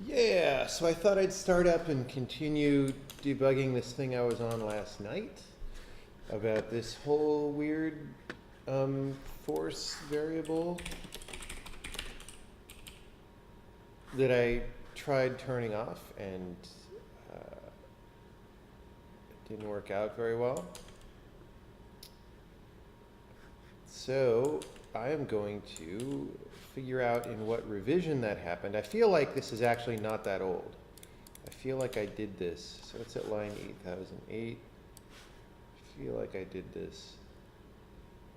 Yeah, so I thought I'd start up and continue debugging this thing I was on last night about this whole weird force variable that I tried turning off and it didn't work out very well. So I am going to figure out in what revision that happened. I feel like this is actually not that old. I feel like I did this. So it's at line 8008. I feel like I did this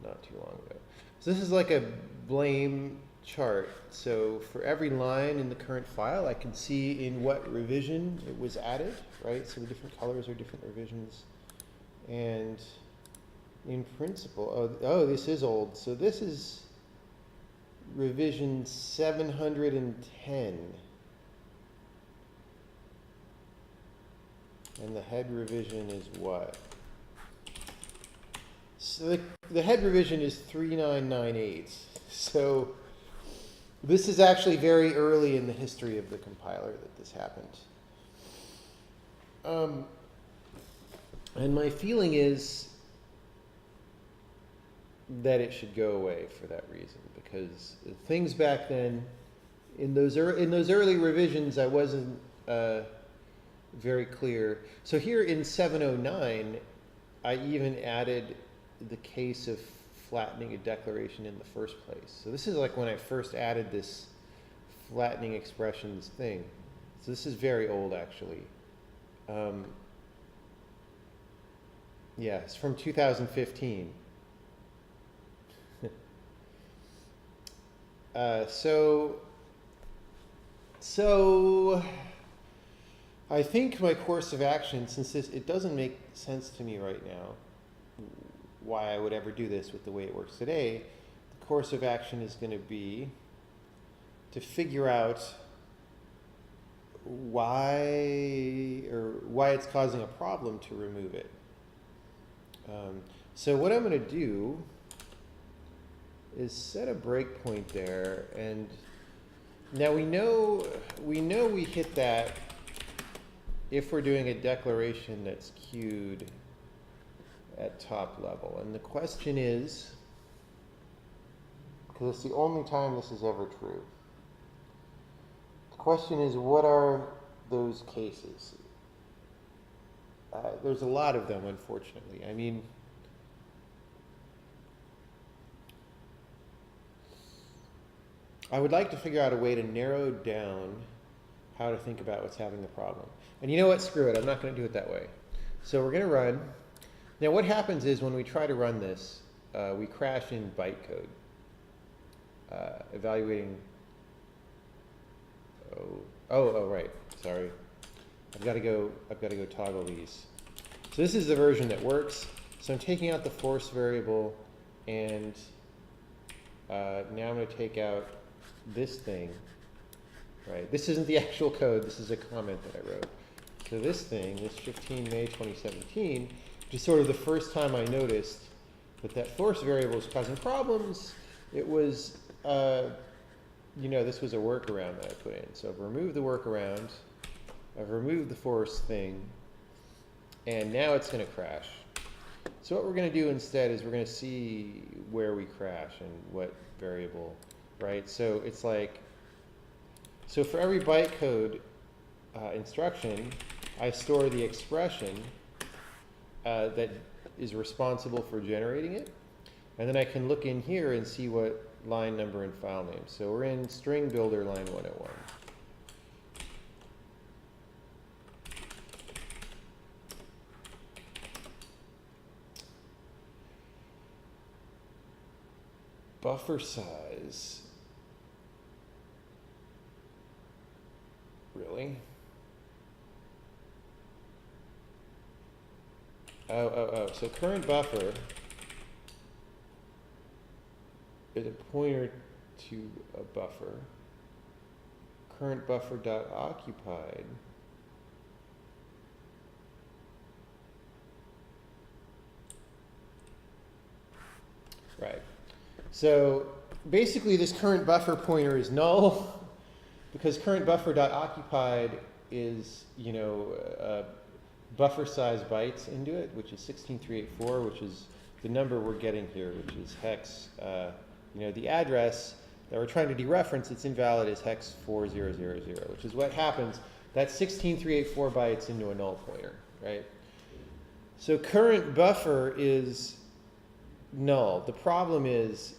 not too long ago. So this is like a blame chart. So for every line in the current file, I can see in what revision it was added, right? So the different colors are different revisions. And in principle, oh, this is old. So this is revision 710. And the head revision is what? So the head revision is 3998. So this is actually very early in the history of the compiler that this happened. And my feeling is that it should go away for that reason, because things back then, in those early revisions, I wasn't very clear. So here in 709, I even added the case of flattening a declaration in the first place. So this is like when I first added this flattening expressions thing. So this is very old, actually. Yeah, it's from 2015. So I think my course of action, since it doesn't make sense to me right now, why I would ever do this with the way it works today, the course of action is going to be to figure out why it's causing a problem to remove it. So what I'm going to do is set a breakpoint there, and now we know we hit that if we're doing a declaration that's queued at top level. And the question is, because it's the only time this is ever true, the question is, what are those cases? There's a lot of them, unfortunately. I mean, I would like to figure out a way to narrow down how to think about what's having the problem. And you know what? Screw it. I'm not going to do it that way. So we're going to run. Now what happens is when we try to run this, we crash in bytecode. Evaluating. Oh, right. Sorry. I've got to go toggle these. So this is the version that works. So I'm taking out the force variable, and now I'm going to take out this thing, right? This isn't the actual code. This is a comment that I wrote. So this thing, this 15 May 2017, which is sort of the first time I noticed that force variable is causing problems. It was, this was a workaround that I put in. So I've removed the workaround. I've removed the force thing. And now it's going to crash. So what we're going to do instead is we're going to see where we crash and what variable, right? So it's like, so for every bytecode instruction, I store the expression that is responsible for generating it. And then I can look in here and see what line number and file name. So we're in string builder line 101. Buffer size. Really? Oh. So current buffer is a pointer to a buffer. Current buffer dot occupied. Right. So basically this current buffer pointer is null. because current buffer.occupied is, buffer size bytes into it, which is 16384, which is the number we're getting here, which is hex, the address that we're trying to dereference, it's invalid as hex 4000, which is what happens. That's 16384 bytes into a null pointer, right? So current buffer is null. The problem is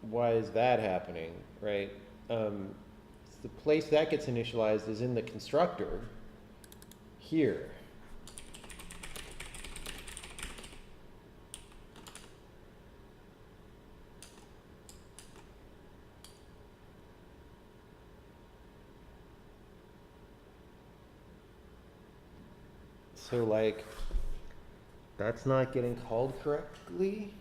why is that happening, right? The place that gets initialized is in the constructor here. So like, that's not getting called correctly.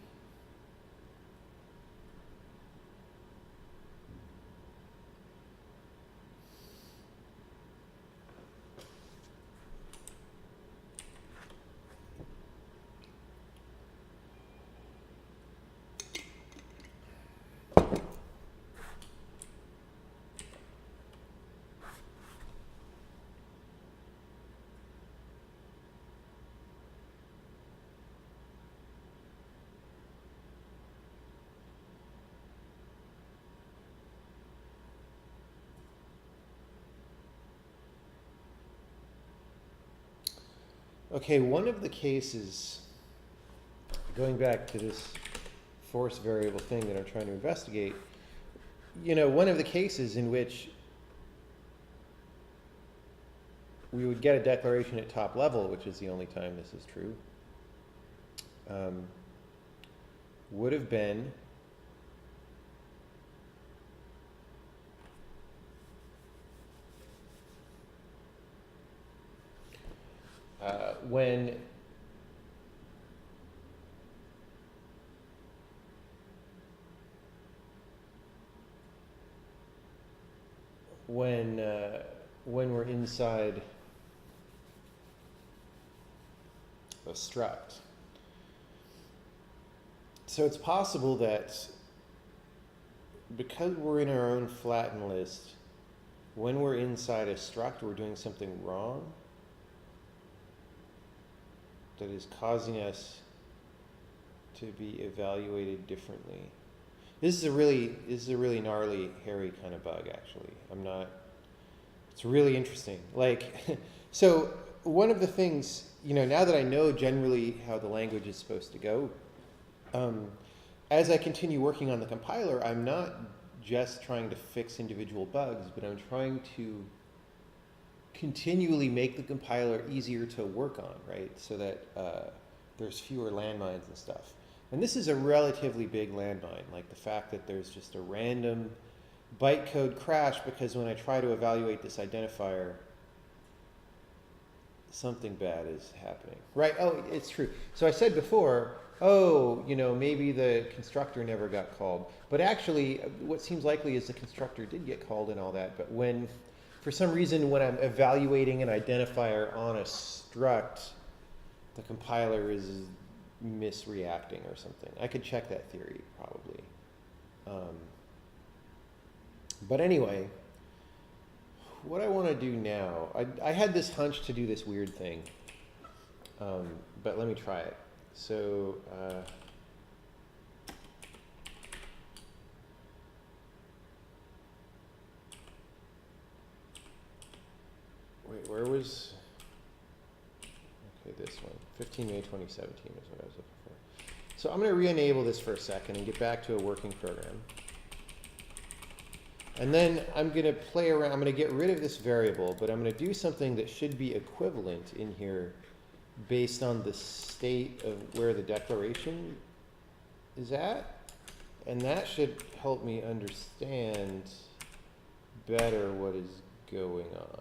Okay, one of the cases, going back to this force variable thing that I'm trying to investigate, one of the cases in which we would get a declaration at top level, which is the only time this is true, would have been when we're inside a struct. So it's possible that because we're in our own flattened list, when we're inside a struct, we're doing something wrong that is causing us to be evaluated differently. This is a really gnarly, hairy kind of bug, actually. It's really interesting. Like, so one of the things, now that I know generally how the language is supposed to go, as I continue working on the compiler, I'm not just trying to fix individual bugs, but I'm trying to continually make the compiler easier to work on, right? So that there's fewer landmines and stuff. And this is a relatively big landmine, like the fact that there's just a random bytecode crash because when I try to evaluate this identifier, something bad is happening. Right, oh, it's true. So I said before, maybe the constructor never got called. But actually, what seems likely is the constructor did get called and all that, but for some reason, when I'm evaluating an identifier on a struct, the compiler is misreacting or something. I could check that theory, probably. But anyway, what I want to do now, I had this hunch to do this weird thing, but let me try it. So, wait, where was, okay, this one, 15 May 2017 is what I was looking for. So I'm going to re-enable this for a second and get back to a working program. And then I'm going to play around, I'm going to get rid of this variable, but I'm going to do something that should be equivalent in here based on the state of where the declaration is at. And that should help me understand better what is going on.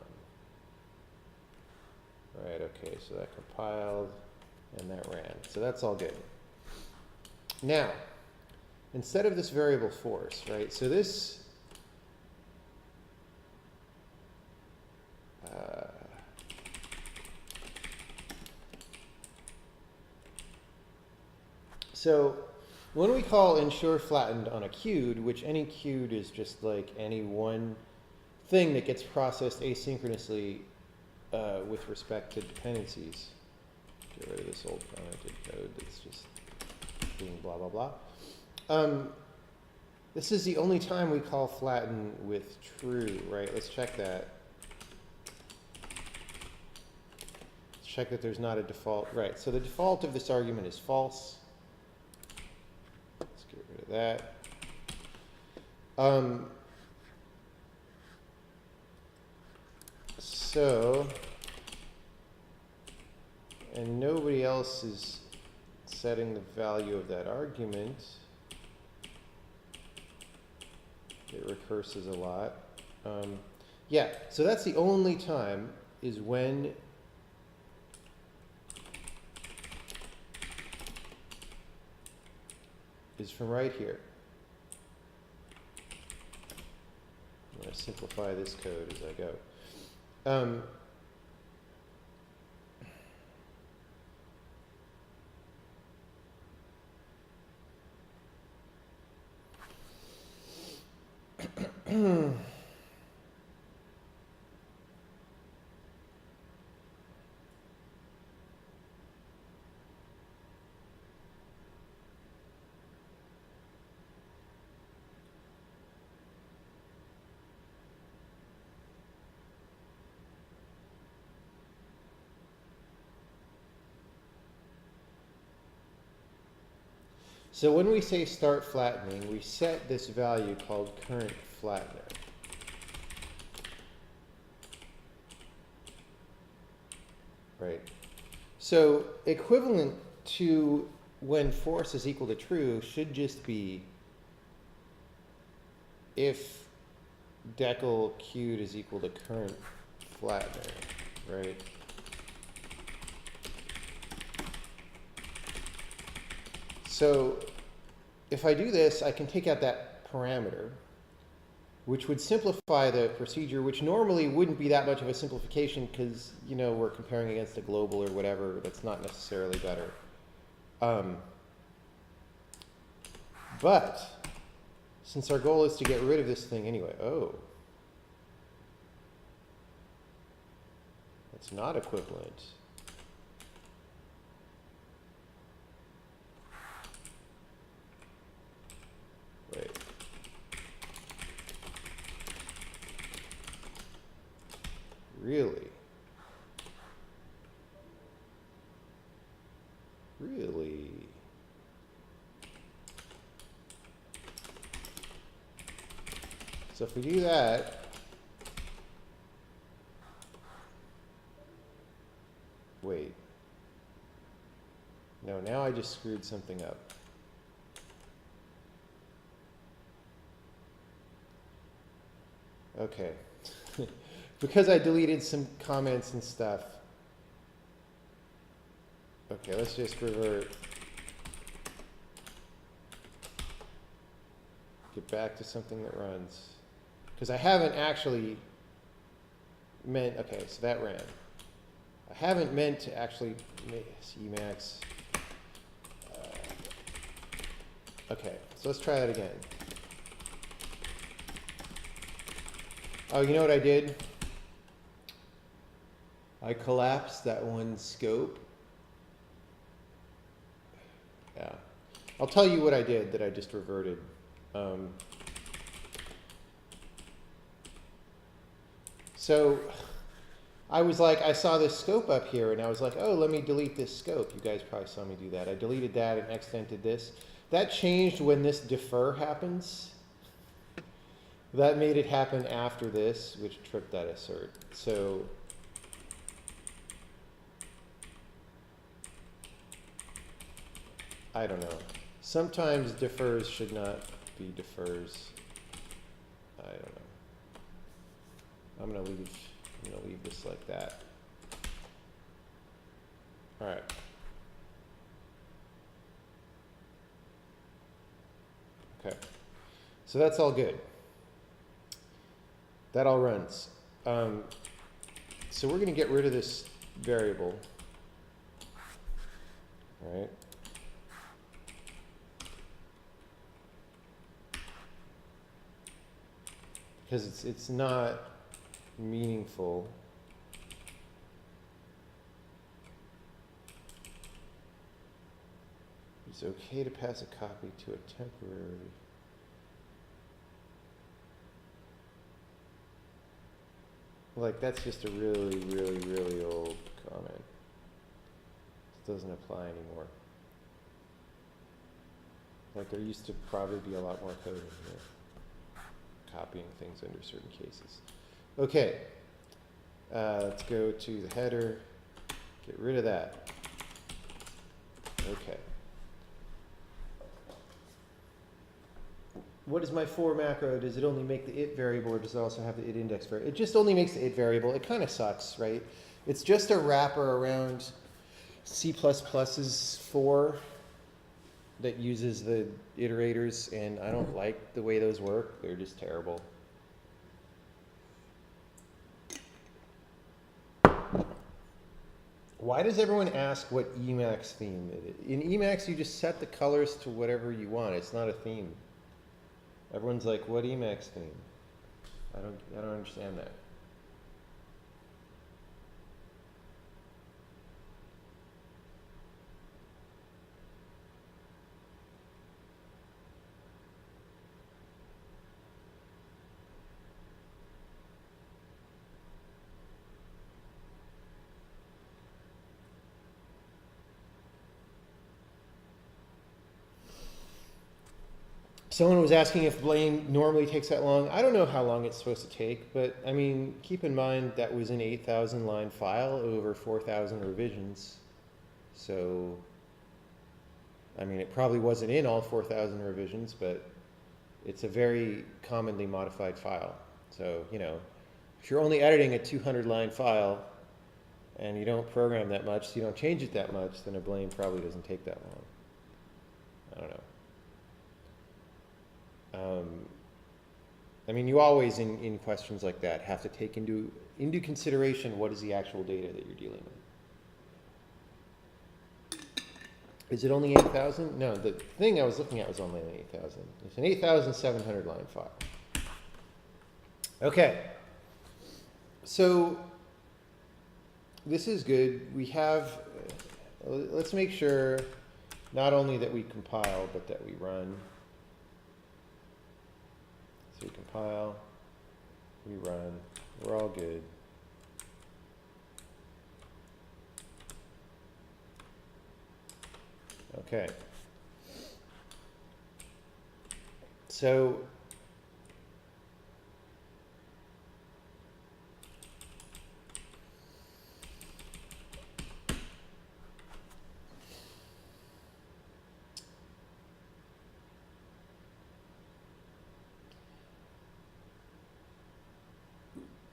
Right, okay, so that compiled and that ran. So that's all good. Now, instead of this variable force, right, so this When we call ensure flattened on a queued, which any queued is just like any one thing that gets processed asynchronously with respect to dependencies. Get rid of this old commented code that's just being blah, blah, blah. This is the only time we call flatten with true, right? Let's check that. Let's check that there's not a default. Right, so the default of this argument is false. Let's get rid of that. And nobody else is setting the value of that argument. It recurses a lot. Yeah, so that's the only time is when is from right here. I'm going to simplify this code as I go. So when we say start flattening, we set this value called current flattener. Right. So equivalent to when force is equal to true should just be if decal queued is equal to current flattener, right? So if I do this, I can take out that parameter, which would simplify the procedure, which normally wouldn't be that much of a simplification because, you know, we're comparing against a global or whatever. That's not necessarily better. But since our goal is to get rid of this thing anyway, oh, that's not equivalent. Wait. Really? Really? So if we do that, wait. No, now I just screwed something up. Okay. Because I deleted some comments and stuff. Okay, let's just revert. Get back to something that runs. Because I haven't actually meant, okay, so that ran. I haven't meant to actually make Emacs. Okay, so let's try that again. Oh, you know what I did? I collapsed that one scope. Yeah. I'll tell you what I did that I just reverted. So I was like, I saw this scope up here, and I was like, oh, let me delete this scope. You guys probably saw me do that. I deleted that and extented this. That changed when this defer happens. That made it happen after this, which tripped that assert. So I don't know. Sometimes defers should not be defers. I don't know. I'm gonna leave this like that. All right. Okay. So that's all good. That all runs. So we're going to get rid of this variable. All right. because it's not meaningful. It's okay to pass a copy to a temporary. Like, that's just a really, really, really old comment. It doesn't apply anymore. Like, there used to probably be a lot more code in here, copying things under certain cases. Okay, let's go to the header, get rid of that. Okay. What is my for macro? Does it only make the it variable, or does it also have the it index variable? It just only makes the it variable. It kind of sucks, right? It's just a wrapper around C++'s for that uses the iterators, and I don't like the way those work. They're just terrible. Why does everyone ask what Emacs theme it is? In Emacs, you just set the colors to whatever you want. It's not a theme. Everyone's like, what Emacs theme? I don't understand that. Someone was asking if blame normally takes that long. I don't know how long it's supposed to take, but I mean, keep in mind that was an 8,000 line file over 4,000 revisions. So, I mean, it probably wasn't in all 4,000 revisions, but it's a very commonly modified file. So, you know, if you're only editing a 200 line file and you don't program that much, so you don't change it that much, then a blame probably doesn't take that long. I don't know. I mean, you always, in questions like that, have to take into consideration what is the actual data that you're dealing with. Is it only 8,000? No, the thing I was looking at was only 8,000. It's an 8,700 line file. Okay. So this is good. We have, let's make sure not only that we compile, but that we run. We compile, we run, we're all good. Okay. So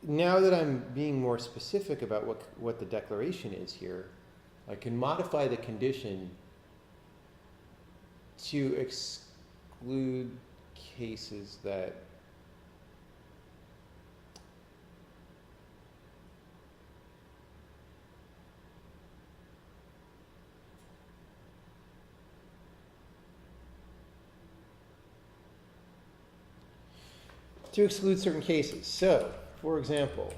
now that I'm being more specific about what the declaration is here, I can modify the condition to exclude cases that certain cases. So, for example,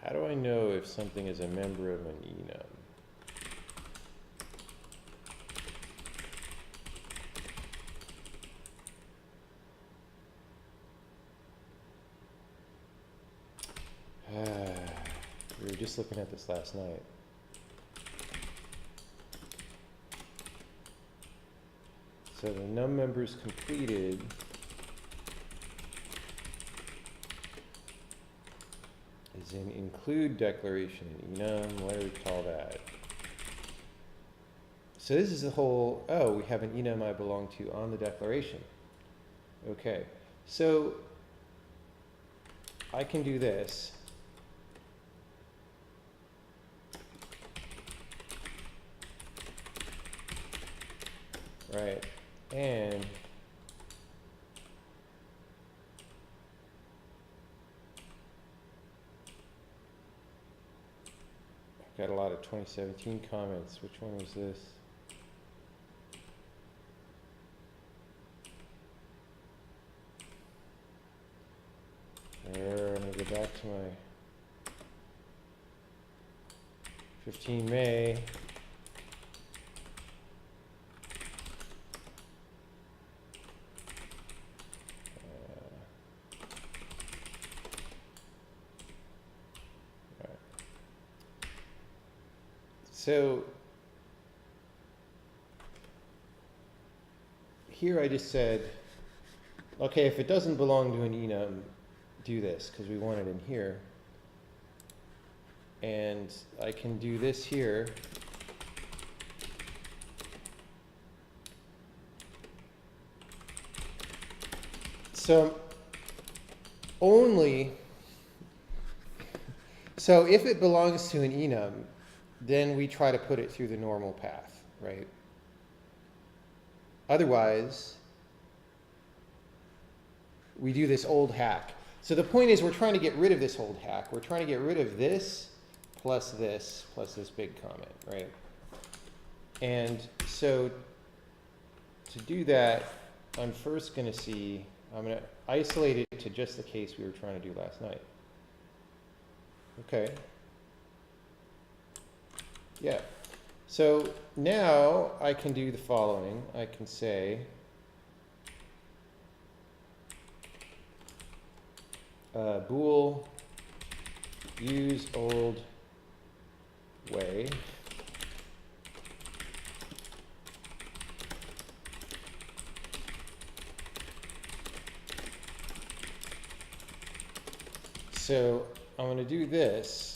how do I know if something is a member of an enum? We were just looking at this last night. So the num members completed is in include declaration in enum. What do we call that? So this is the whole, oh, we have an enum I belong to on the declaration. Okay, so I can do this. Right. And I've got a lot of 2017 comments. Which one was this? There, I'm going to go back to my 15 May. So here I just said, okay, if it doesn't belong to an enum, do this, because we want it in here. And I can do this here. So if it belongs to an enum, then we try to put it through the normal path, right? Otherwise, we do this old hack. So the point is we're trying to get rid of this old hack. We're trying to get rid of this plus this big comment, right? And so to do that, I'm first going to see, I'm going to isolate it to just the case we were trying to do last night. Okay. Yeah. So now I can do the following. I can say bool use old way. So I'm going to do this.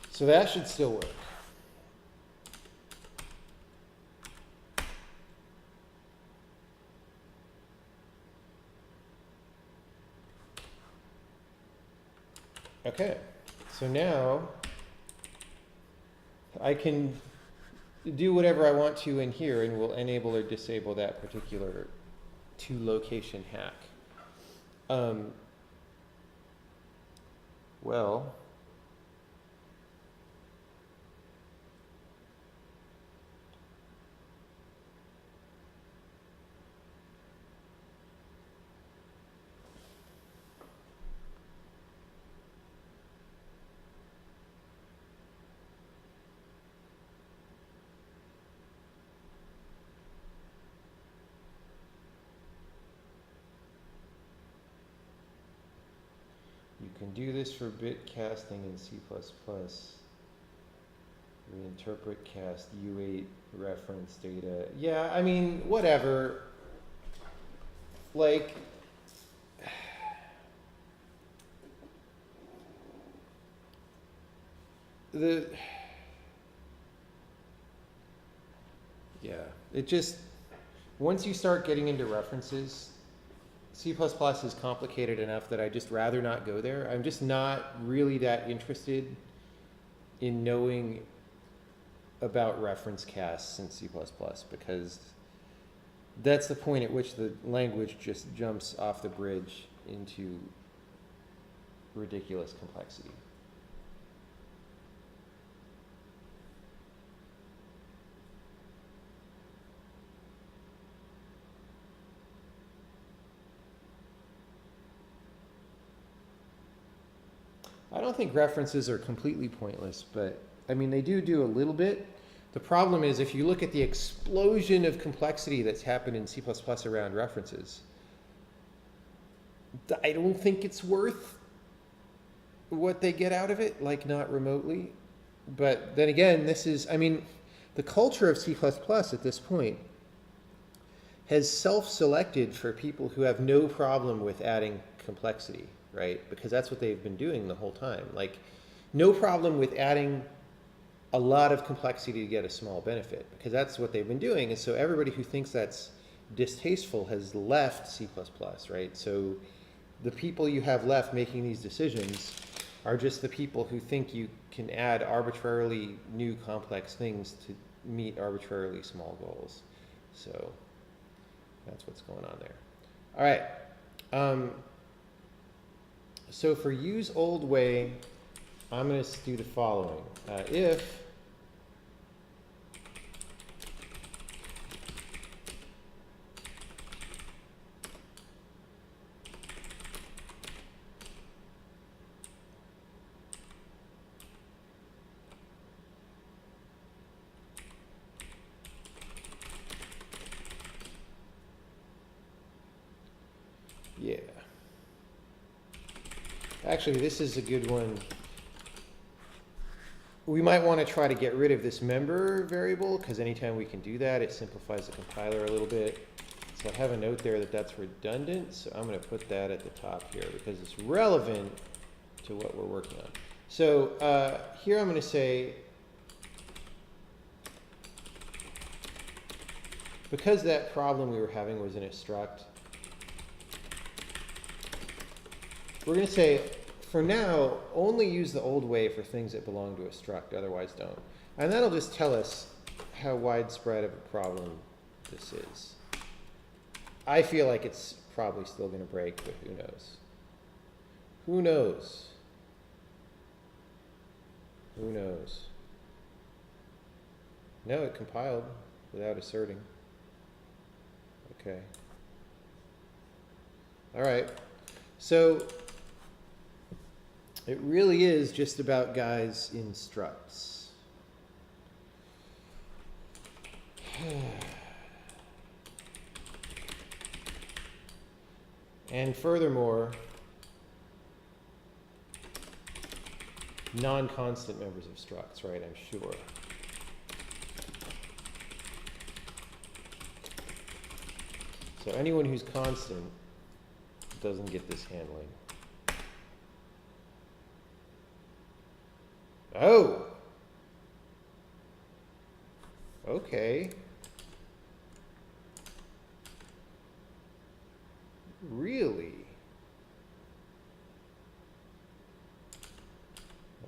So that should still work. Okay, so now I can do whatever I want to in here, and we'll enable or disable that particular to-location hack. Well, you can do this for bit casting in C++. Reinterpret cast U8 reference data. Yeah, I mean, whatever. Like, it just, once you start getting into references, C++ is complicated enough that I'd just rather not go there. I'm just not really that interested in knowing about reference casts in C++, because that's the point at which the language just jumps off the bridge into ridiculous complexity. I don't think references are completely pointless, but I mean, they do a little bit. The problem is if you look at the explosion of complexity that's happened in C++ around references, I don't think it's worth what they get out of it, like not remotely. But then again, this is, I mean, the culture of C++ at this point has self-selected for people who have no problem with adding complexity, right? Because that's what they've been doing the whole time. Like, no problem with adding a lot of complexity to get a small benefit, because that's what they've been doing. And so everybody who thinks that's distasteful has left C++, right? So the people you have left making these decisions are just the people who think you can add arbitrarily new complex things to meet arbitrarily small goals. So that's what's going on there. All right. So for use old way, I'm going to do the following. If yeah. Actually, this is a good one. We might want to try to get rid of this member variable, because anytime we can do that, it simplifies the compiler a little bit. So I have a note there that that's redundant, so I'm going to put that at the top here because it's relevant to what we're working on. So here I'm going to say, because that problem we were having was in a struct, we're going to say, for now, only use the old way for things that belong to a struct, otherwise don't. And that'll just tell us how widespread of a problem this is. I feel like it's probably still going to break, but who knows? Who knows? Who knows? No, it compiled without asserting. Okay. All right. So it really is just about guys in structs. And furthermore, non-constant members of structs, right, I'm sure. So anyone who's constant doesn't get this handling. Oh! Okay. Really?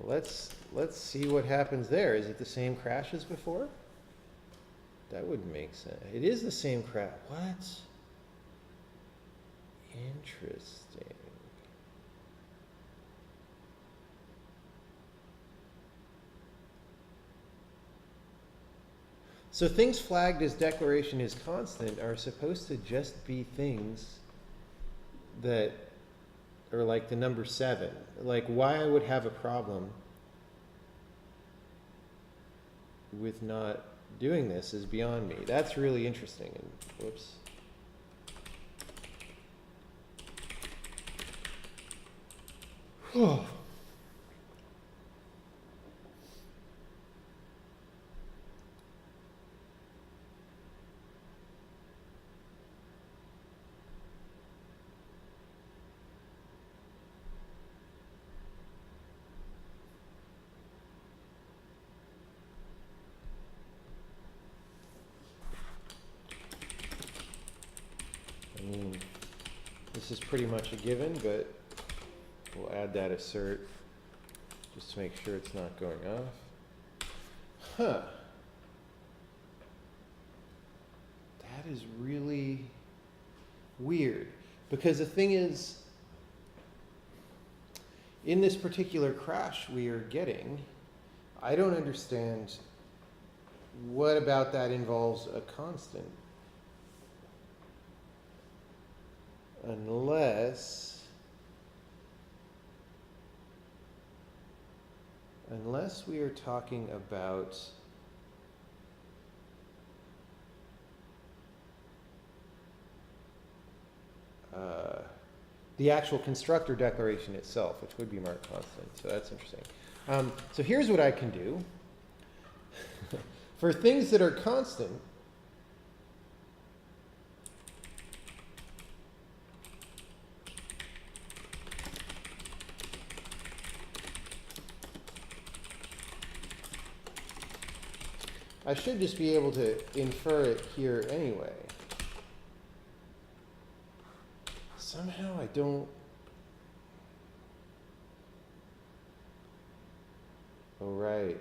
Let's see what happens there. Is it the same crash as before? That wouldn't make sense. It is the same crash. What? Interesting. So things flagged as declaration is constant are supposed to just be things that are like the number 7. Like, why I would have a problem with not doing this is beyond me. That's really interesting. And whoops. Oh. This is pretty much a given, but we'll add that assert just to make sure it's not going off. Huh. That is really weird, because the thing is, in this particular crash we are getting, I don't understand what about that involves a constant. Unless we are talking about the actual constructor declaration itself, which would be marked constant. So that's interesting. So here's what I can do. For things that are constant, I should just be able to infer it here anyway. Somehow I don't. Oh, right.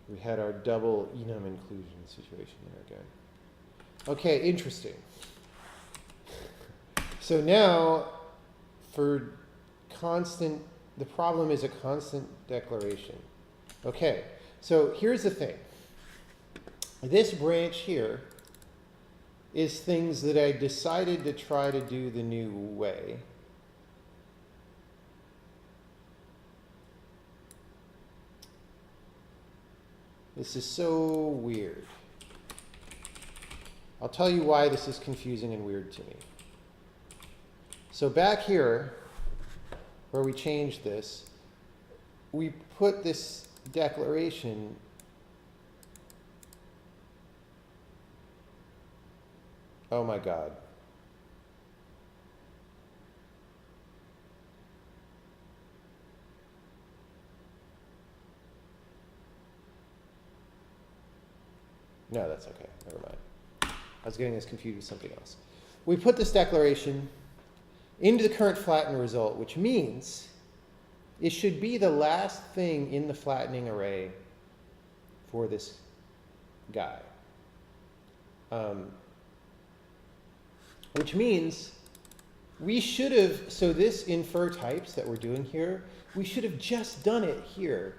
We had our double enum inclusion situation there again. Okay, interesting. So now, for constant, the problem is a constant declaration. Okay, so here's the thing. This branch here is things that I decided to try to do the new way. This is so weird. I'll tell you why this is confusing and weird to me. So back here, where we changed this, we put this declaration oh my God. No, that's okay. Never mind. I was getting this confused with something else. We put this declaration into the current flattened result, which means it should be the last thing in the flattening array for this guy. Which means we should have, so this infer types that we're doing here, we should have just done it here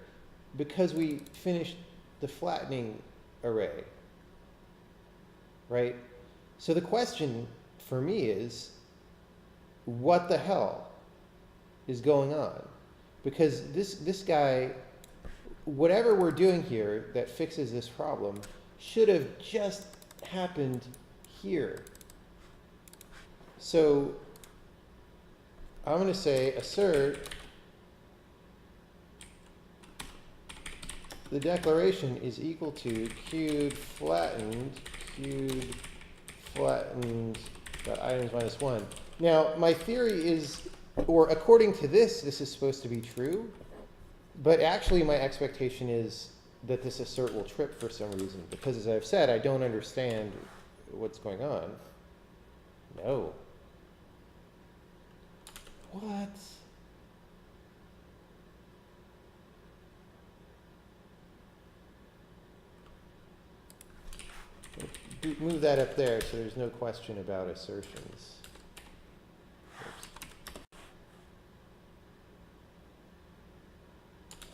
because we finished the flattening array. Right? So the question for me is, what the hell is going on? Because this guy, whatever we're doing here that fixes this problem, should have just happened here. So I'm going to say assert the declaration is equal to queued flattened items minus 1. Now, my theory is, or according to this, this is supposed to be true, but actually my expectation is that this assert will trip for some reason, because as I've said, I don't understand what's going on. No. What? Move that up there so there's no question about assertions. Oops.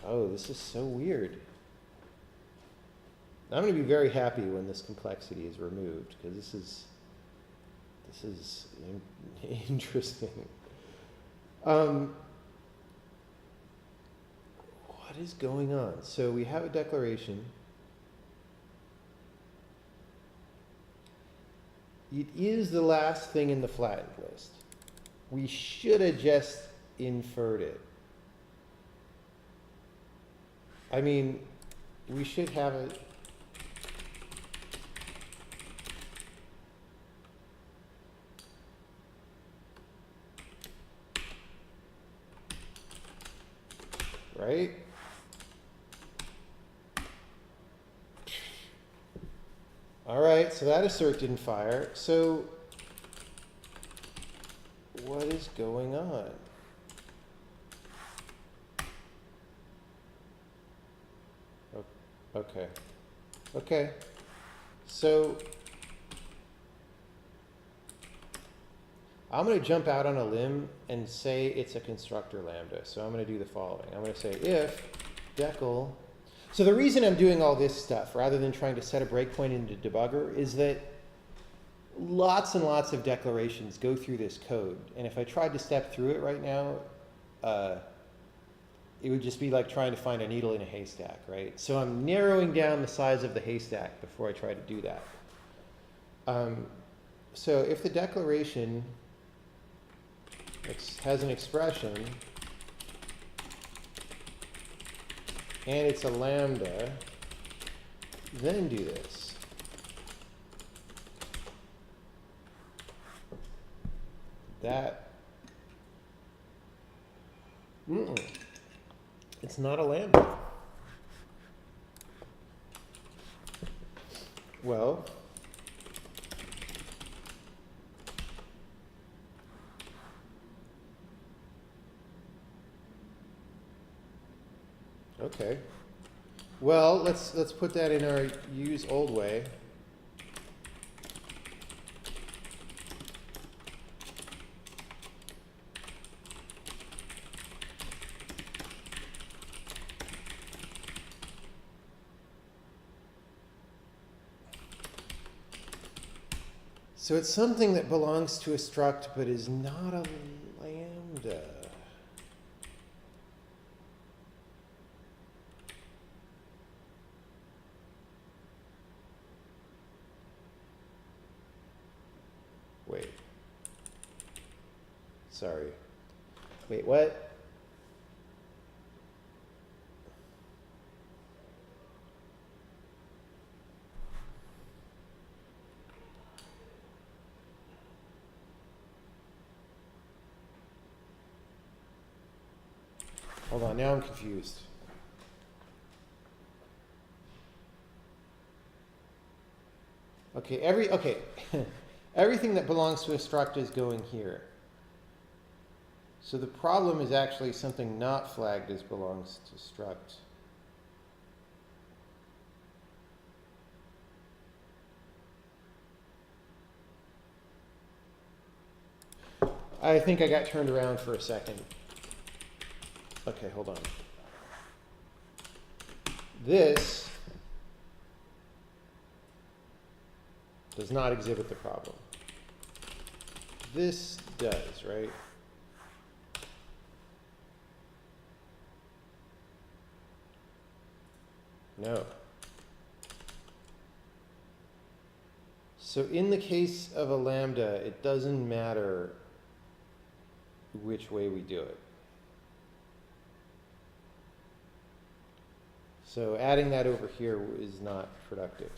Oh, this is so weird. I'm going to be very happy when this complexity is removed, because this is interesting. What is going on? So we have a declaration. It is the last thing in the flattened list. We should have just inferred it. I mean, we should have it. Right? All right, so that assert didn't fire. So what is going on? Okay. Okay. So I'm going to jump out on a limb and say it's a constructor lambda. So I'm going to do the following. I'm going to say if decal. So the reason I'm doing all this stuff rather than trying to set a breakpoint into debugger is that lots and lots of declarations go through this code. And if I tried to step through it right now, it would just be like trying to find a needle in a haystack, right? So I'm narrowing down the size of the haystack before I try to do that. So if the declaration has an expression and it's a lambda, then do this. that, it's not a lambda. Well, okay. Well, let's put that in our use old way. So it's something that belongs to a struct but is not a lambda. Wait. Sorry. Wait, what? Hold on, now I'm confused. Okay, everything that belongs to a struct is going here. So the problem is actually something not flagged as belongs to struct. I think I got turned around for a second. Okay, hold on. This does not exhibit the problem. This does, right? No. So in the case of a lambda, it doesn't matter which way we do it. So adding that over here is not productive.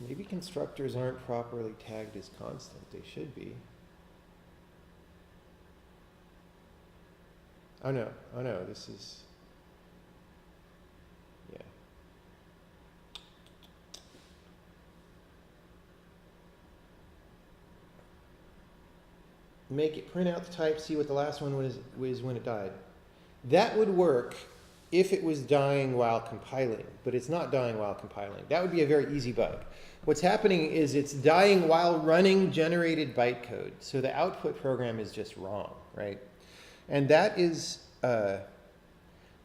Maybe constructors aren't properly tagged as constant. They should be. Oh no, this is, yeah. Make it print out the type, see what the last one was when it died. That would work if it was dying while compiling, but it's not dying while compiling. That would be a very easy bug. What's happening is it's dying while running generated bytecode, so the output program is just wrong, right? And that is a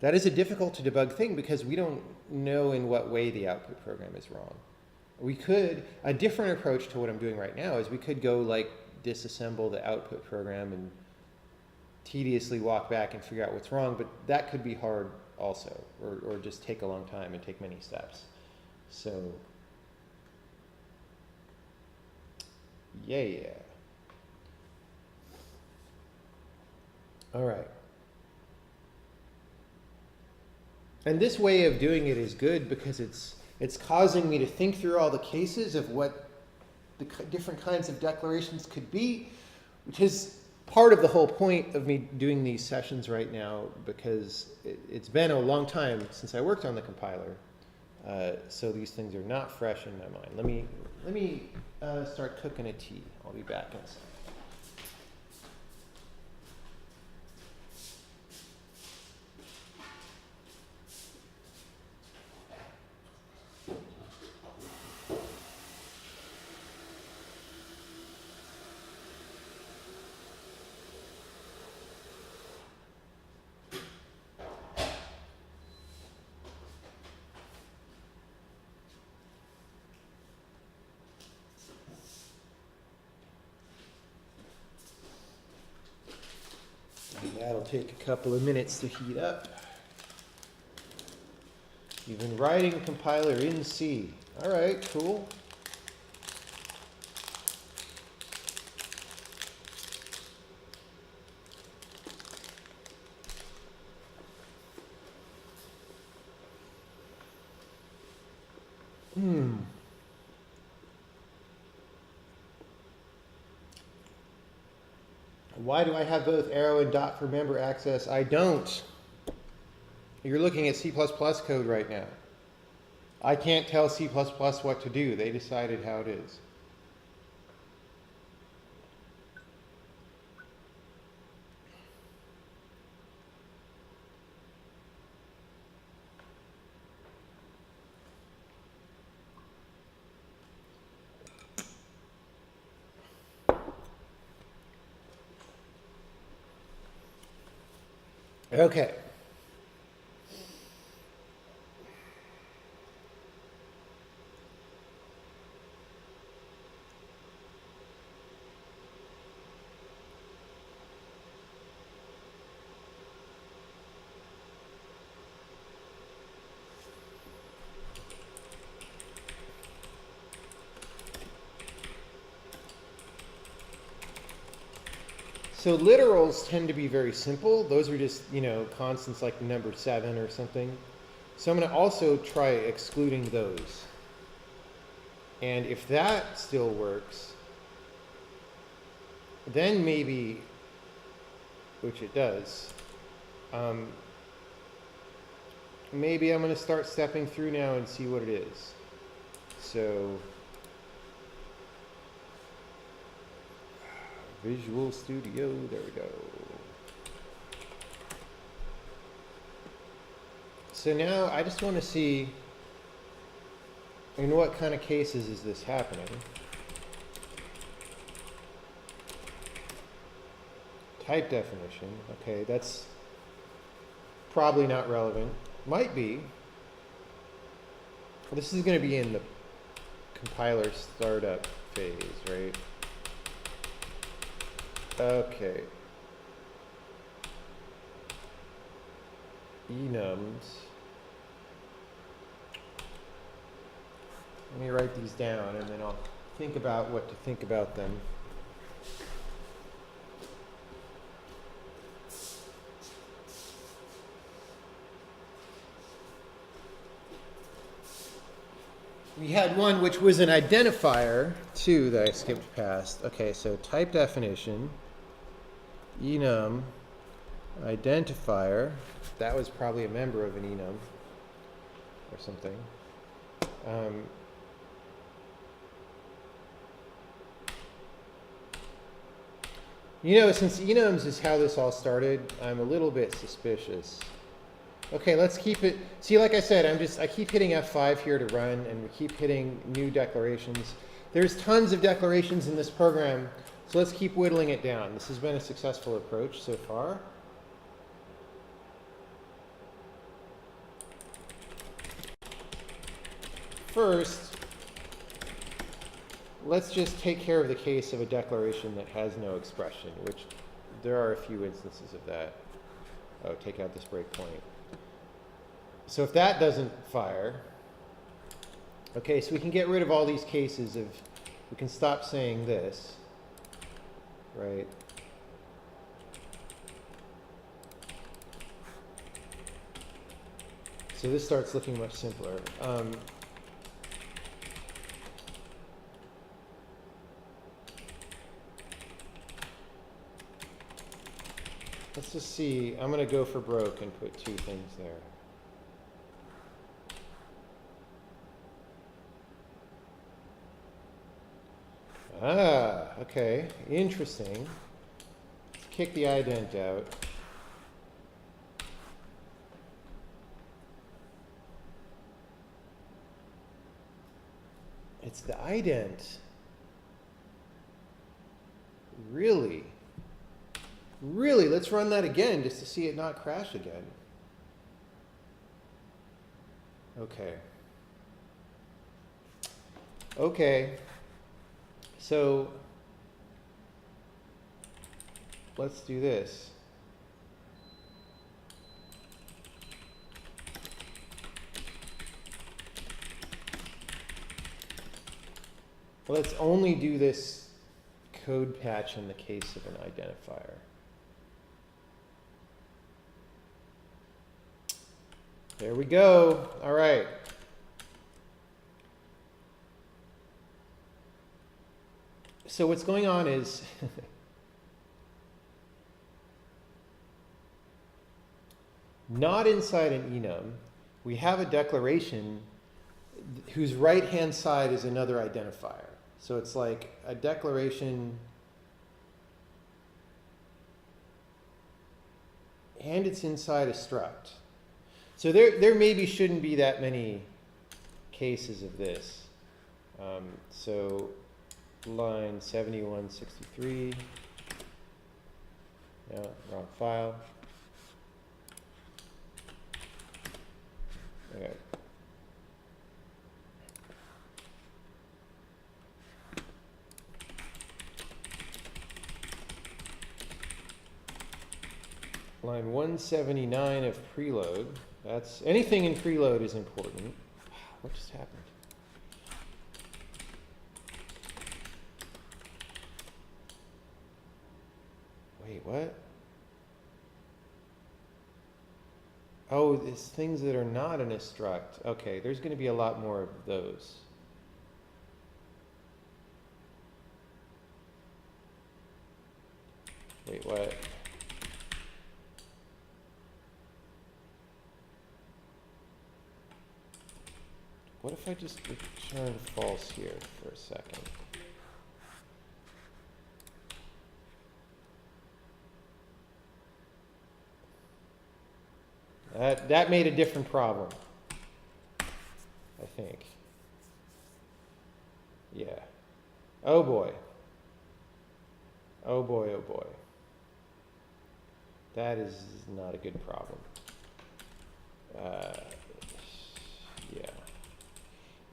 difficult to debug thing because we don't know in what way the output program is wrong. A different approach to what I'm doing right now is we could go like disassemble the output program and tediously walk back and figure out what's wrong, but that could be hard also, or just take a long time and take many steps. So, yeah. All right. And this way of doing it is good because it's causing me to think through all the cases of what the different kinds of declarations could be, which is part of the whole point of me doing these sessions right now, because it's been a long time since I worked on the compiler, so these things are not fresh in my mind. Let me start cooking a tea. I'll be back in a second. That'll take a couple of minutes to heat up. You've been writing a compiler in C. All right, cool. Why do I have both arrow and dot for member access? I don't. You're looking at C++ code right now. I can't tell C++ what to do. They decided how it is. Okay. So literals tend to be very simple. Those are just, constants like the number 7 or something. So I'm going to also try excluding those. And if that still works, then maybe, which it does, maybe I'm going to start stepping through now and see what it is. So Visual Studio, there we go. So now I just want to see in what kind of cases is this happening. Type definition, okay, that's probably not relevant. Might be. This is going to be in the compiler startup phase, right? Okay. Enums. Let me write these down and then I'll think about what to think about them. We had one which was an identifier too that I skipped past. Okay, so type definition, enum, identifier. That was probably a member of an enum or something. Since enums is how this all started, I'm a little bit suspicious. Okay, let's keep it. See, like I said, I keep hitting F5 here to run, and we keep hitting new declarations. There's tons of declarations in this program, so let's keep whittling it down. This has been a successful approach so far. First, let's just take care of the case of a declaration that has no expression, which there are a few instances of that. Oh, take out this breakpoint. So if that doesn't fire, okay, so we can get rid of all these cases of, we can stop saying this, right? So this starts looking much simpler. Let's just see, I'm going to go for broke and put 2 things there. Ah, okay, interesting. Let's kick the ident out. It's the ident. Really? Really? Let's run that again just to see it not crash again. Okay. Okay. So let's do this. Let's only do this code patch in the case of an identifier. There we go. All right. So what's going on is not inside an enum, we have a declaration whose right-hand side is another identifier. So it's like a declaration and it's inside a struct. So there maybe shouldn't be that many cases of this. So line 7163, no, wrong file. Okay. Line 179 of preload. That's anything in preload is important. What just happened? Wait, what? Oh, it's things that are not in a struct. Okay, there's going to be a lot more of those. Wait, what? What if I just return false here for a second? That made a different problem, I think. Yeah. Oh boy. Oh boy, oh boy. That is not a good problem. Yeah.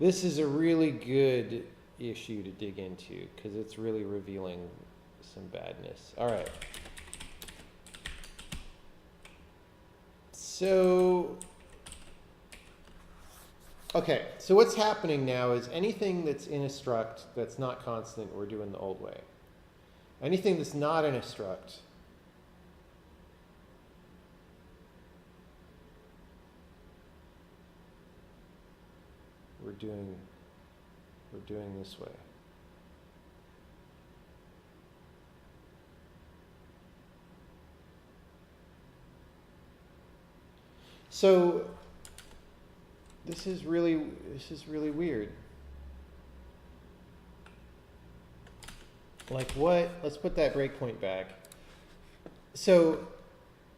This is a really good issue to dig into because it's really revealing some badness. All right. So, okay, so what's happening now is anything that's in a struct that's not constant, we're doing the old way. Anything that's not in a struct, we're doing this way. So this is really weird. Like what? Let's put that breakpoint back. So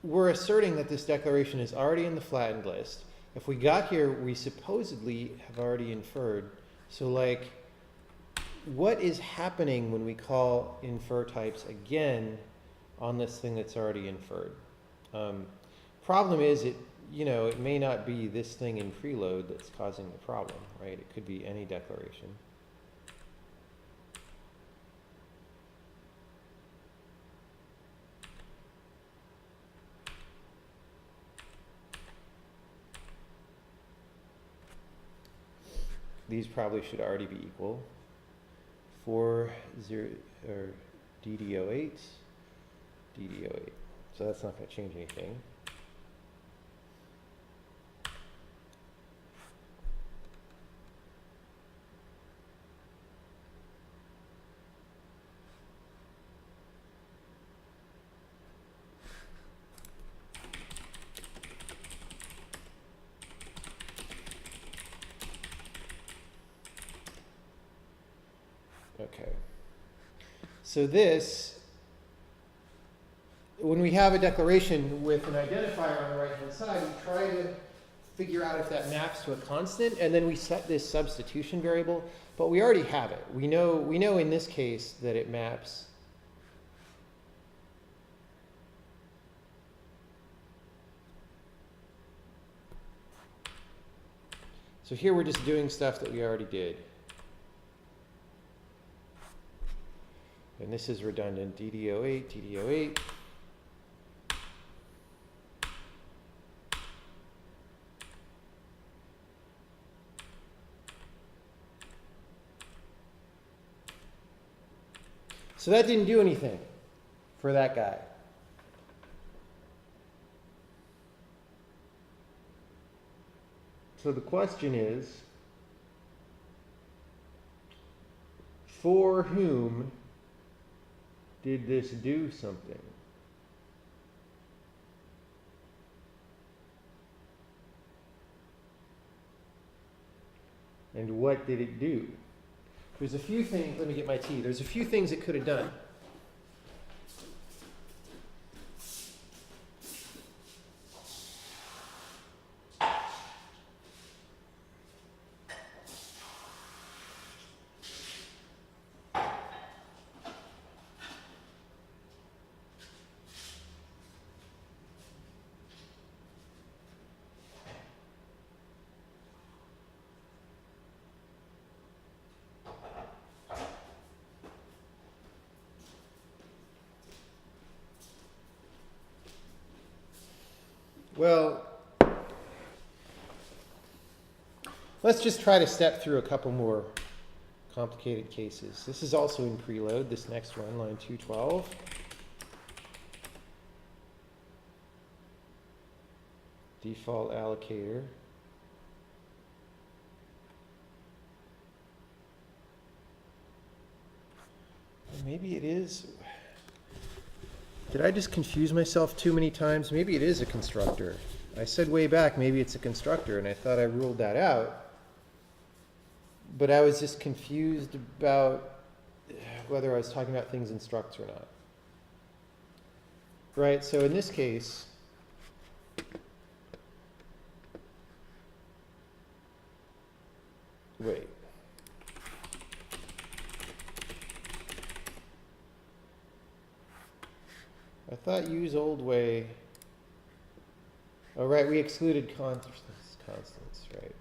we're asserting that this declaration is already in the flattened list. If we got here, we supposedly have already inferred. So like, what is happening when we call infer types again on this thing that's already inferred? Problem is it may not be this thing in preload that's causing the problem, right? It could be any declaration. These probably should already be equal. 40 or DD08, DD08. So that's not going to change anything. Okay. So this, when we have a declaration with an identifier on the right-hand side, we try to figure out if that maps to a constant, and then we set this substitution variable, but we already have it. We know in this case that it maps. So here we're just doing stuff that we already did. And this is redundant, DD08, DD08. So that didn't do anything for that guy. So the question is, for whom did this do something? And what did it do? There's a few things, let me get my tea. There's a few things it could have done. Well, let's just try to step through a couple more complicated cases. This is also in preload, this next one, line 212. Default allocator. Maybe it is. Did I just confuse myself too many times? Maybe it is a constructor. I said way back maybe it's a constructor, and I thought I ruled that out. But I was just confused about whether I was talking about things in structs or not. Right, so in this case, wait. I thought use old way. Oh, right, we excluded constants, right?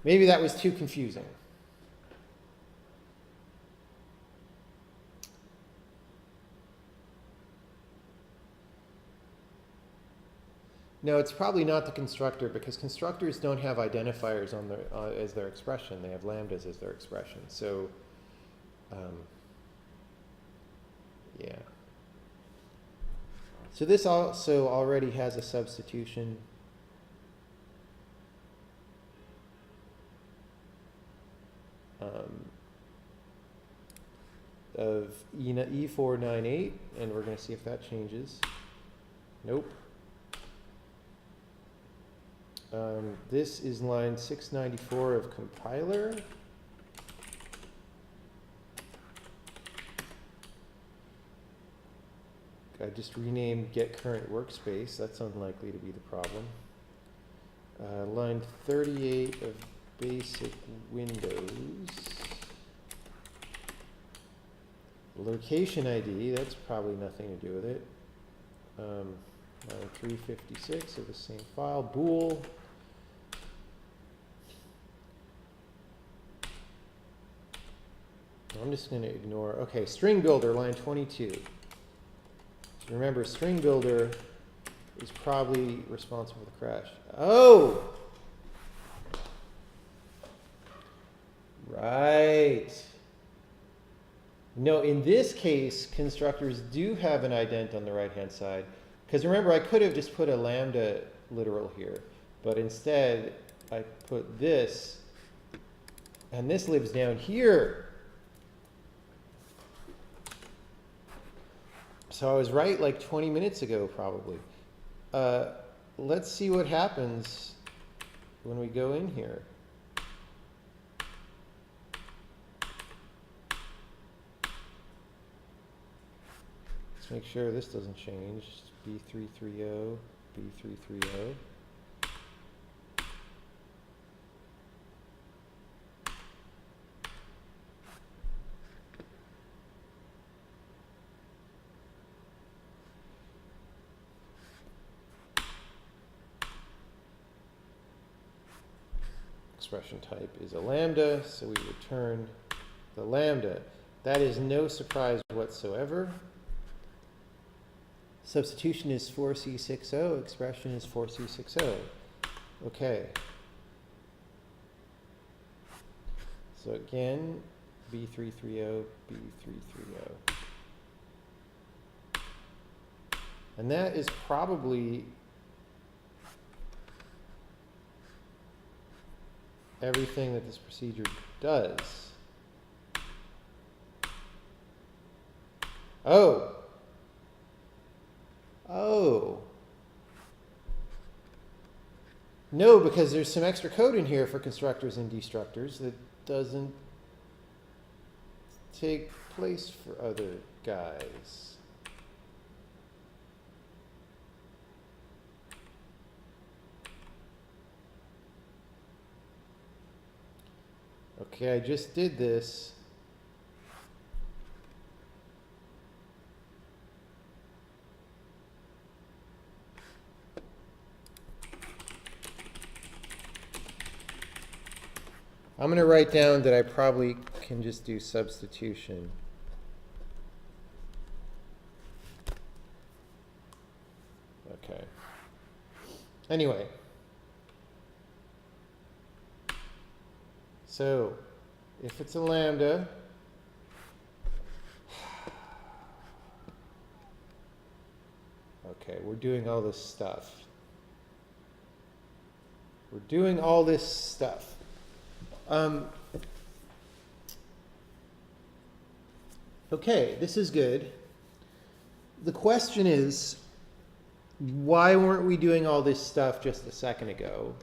Maybe that was too confusing. No, it's probably not the constructor, because constructors don't have identifiers on their as their expression. They have lambdas as their expression. So, yeah. So this also already has a substitution. Of E498, and we're going to see if that changes. Nope. This is line 694 of compiler. I just renamed get current workspace. That's unlikely to be the problem. Line 38 of basic Windows. Location ID, that's probably nothing to do with it. Line 356 of the same file. Bool. I'm just going to ignore. Okay, string builder, line 22. So remember, string builder is probably responsible for the crash. Oh! Right. No, in this case, constructors do have an ident on the right-hand side. Because remember, I could have just put a lambda literal here. But instead, I put this, and this lives down here. So I was right like 20 minutes ago, probably. Let's see what happens when we go in here. Let's make sure this doesn't change. B330, B330. Expression type is a lambda, so we return the lambda. That is no surprise whatsoever. Substitution is 4C60, expression is 4C60. Okay. So again, B330, B330. And that is probably everything that this procedure does. Oh. Oh. No, because there's some extra code in here for constructors and destructors that doesn't take place for other guys. Okay, I just did this. I'm going to write down that I probably can just do substitution. Okay. Anyway. So, if it's a lambda, okay, we're doing all this stuff. We're doing all this stuff. Okay, this is good. The question is, why weren't we doing all this stuff just a second ago?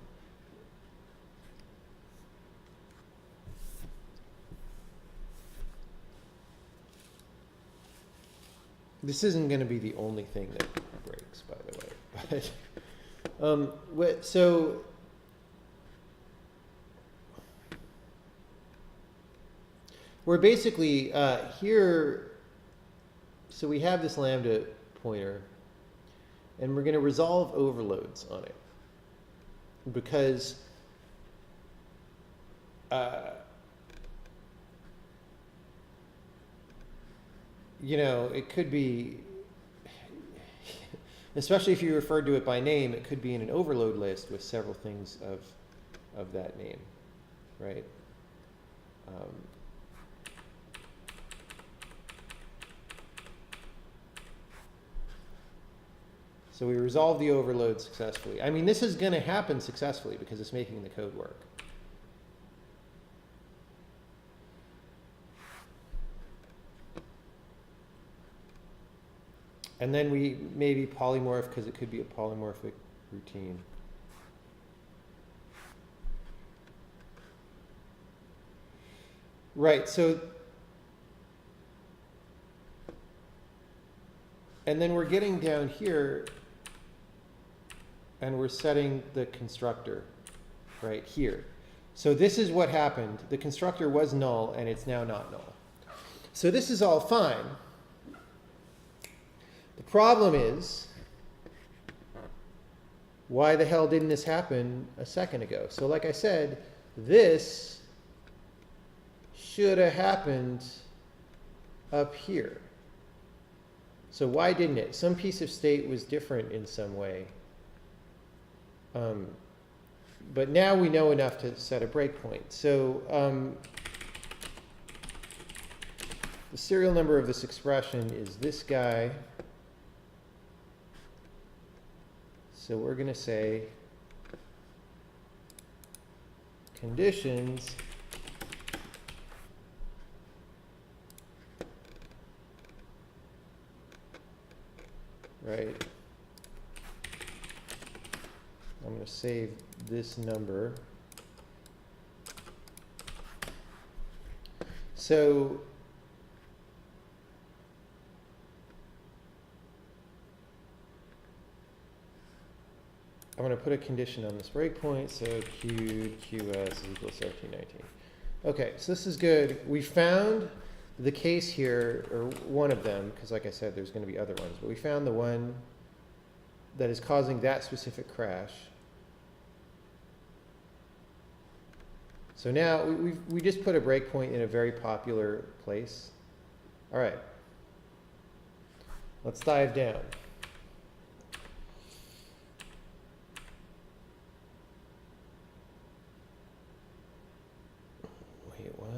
This isn't going to be the only thing that breaks, by the way. So we're basically here. So we have this lambda pointer, and we're going to resolve overloads on it because you know, it could be, especially if you referred to it by name, it could be in an overload list with several things of that name, right? So we resolve the overload successfully. I mean, this is going to happen successfully because it's making the code work. And then we maybe polymorph because it could be a polymorphic routine. Right, so, and then we're getting down here and we're setting the constructor right here. So this is what happened. The constructor was null and it's now not null. So this is all fine. The problem is, why the hell didn't this happen a second ago? So like I said, this should have happened up here. So why didn't it? Some piece of state was different in some way. But now we know enough to set a breakpoint. So the serial number of this expression is this guy. So we're going to say conditions right. I'm going to save this number. So I'm going to put a condition on this breakpoint, so QS is equal to 1719. Okay, so this is good. We found the case here, or one of them, because like I said, there's going to be other ones, but we found the one that is causing that specific crash. So now we just put a breakpoint in a very popular place. All right, let's dive down. Wait, what?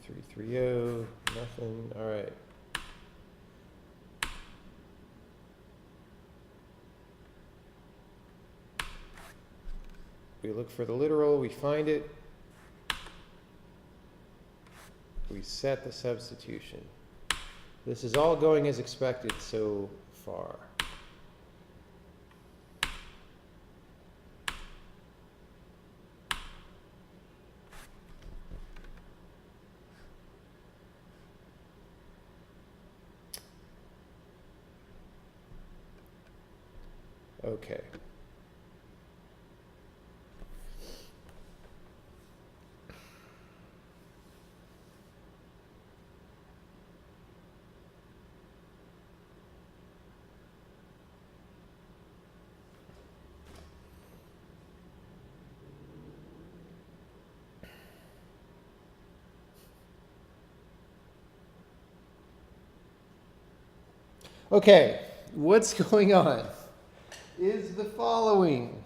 3330, nothing. All right. We look for the literal, we find it. We set the substitution. This is all going as expected so far. Okay. Okay, what's going on is the following.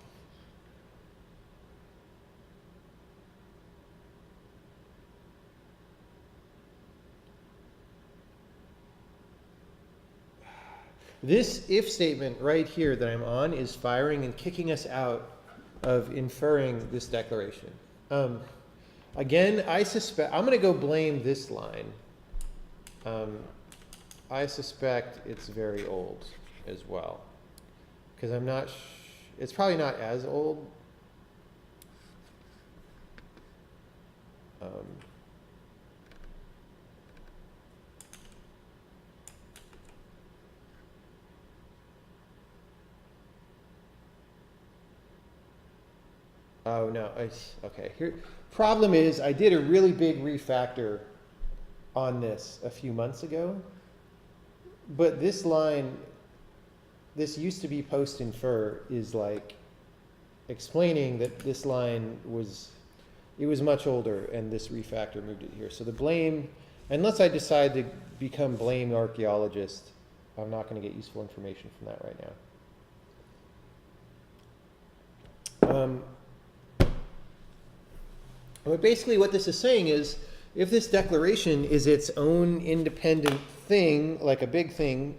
This if statement right here that I'm on is firing and kicking us out of inferring this declaration. Again, I suspect, I'm going to go blame this line. I suspect it's very old as well. Because I'm not, it's probably not as old. Oh no, okay. Here, problem is I did a really big refactor on this a few months ago, but this line, this used to be post infer, is like explaining that this line was, it was much older and this refactor moved it here. So the blame, unless I decide to become blame archaeologist, I'm not going to get useful information from that right now. But basically what this is saying is, if this declaration is its own independent thing, like a big thing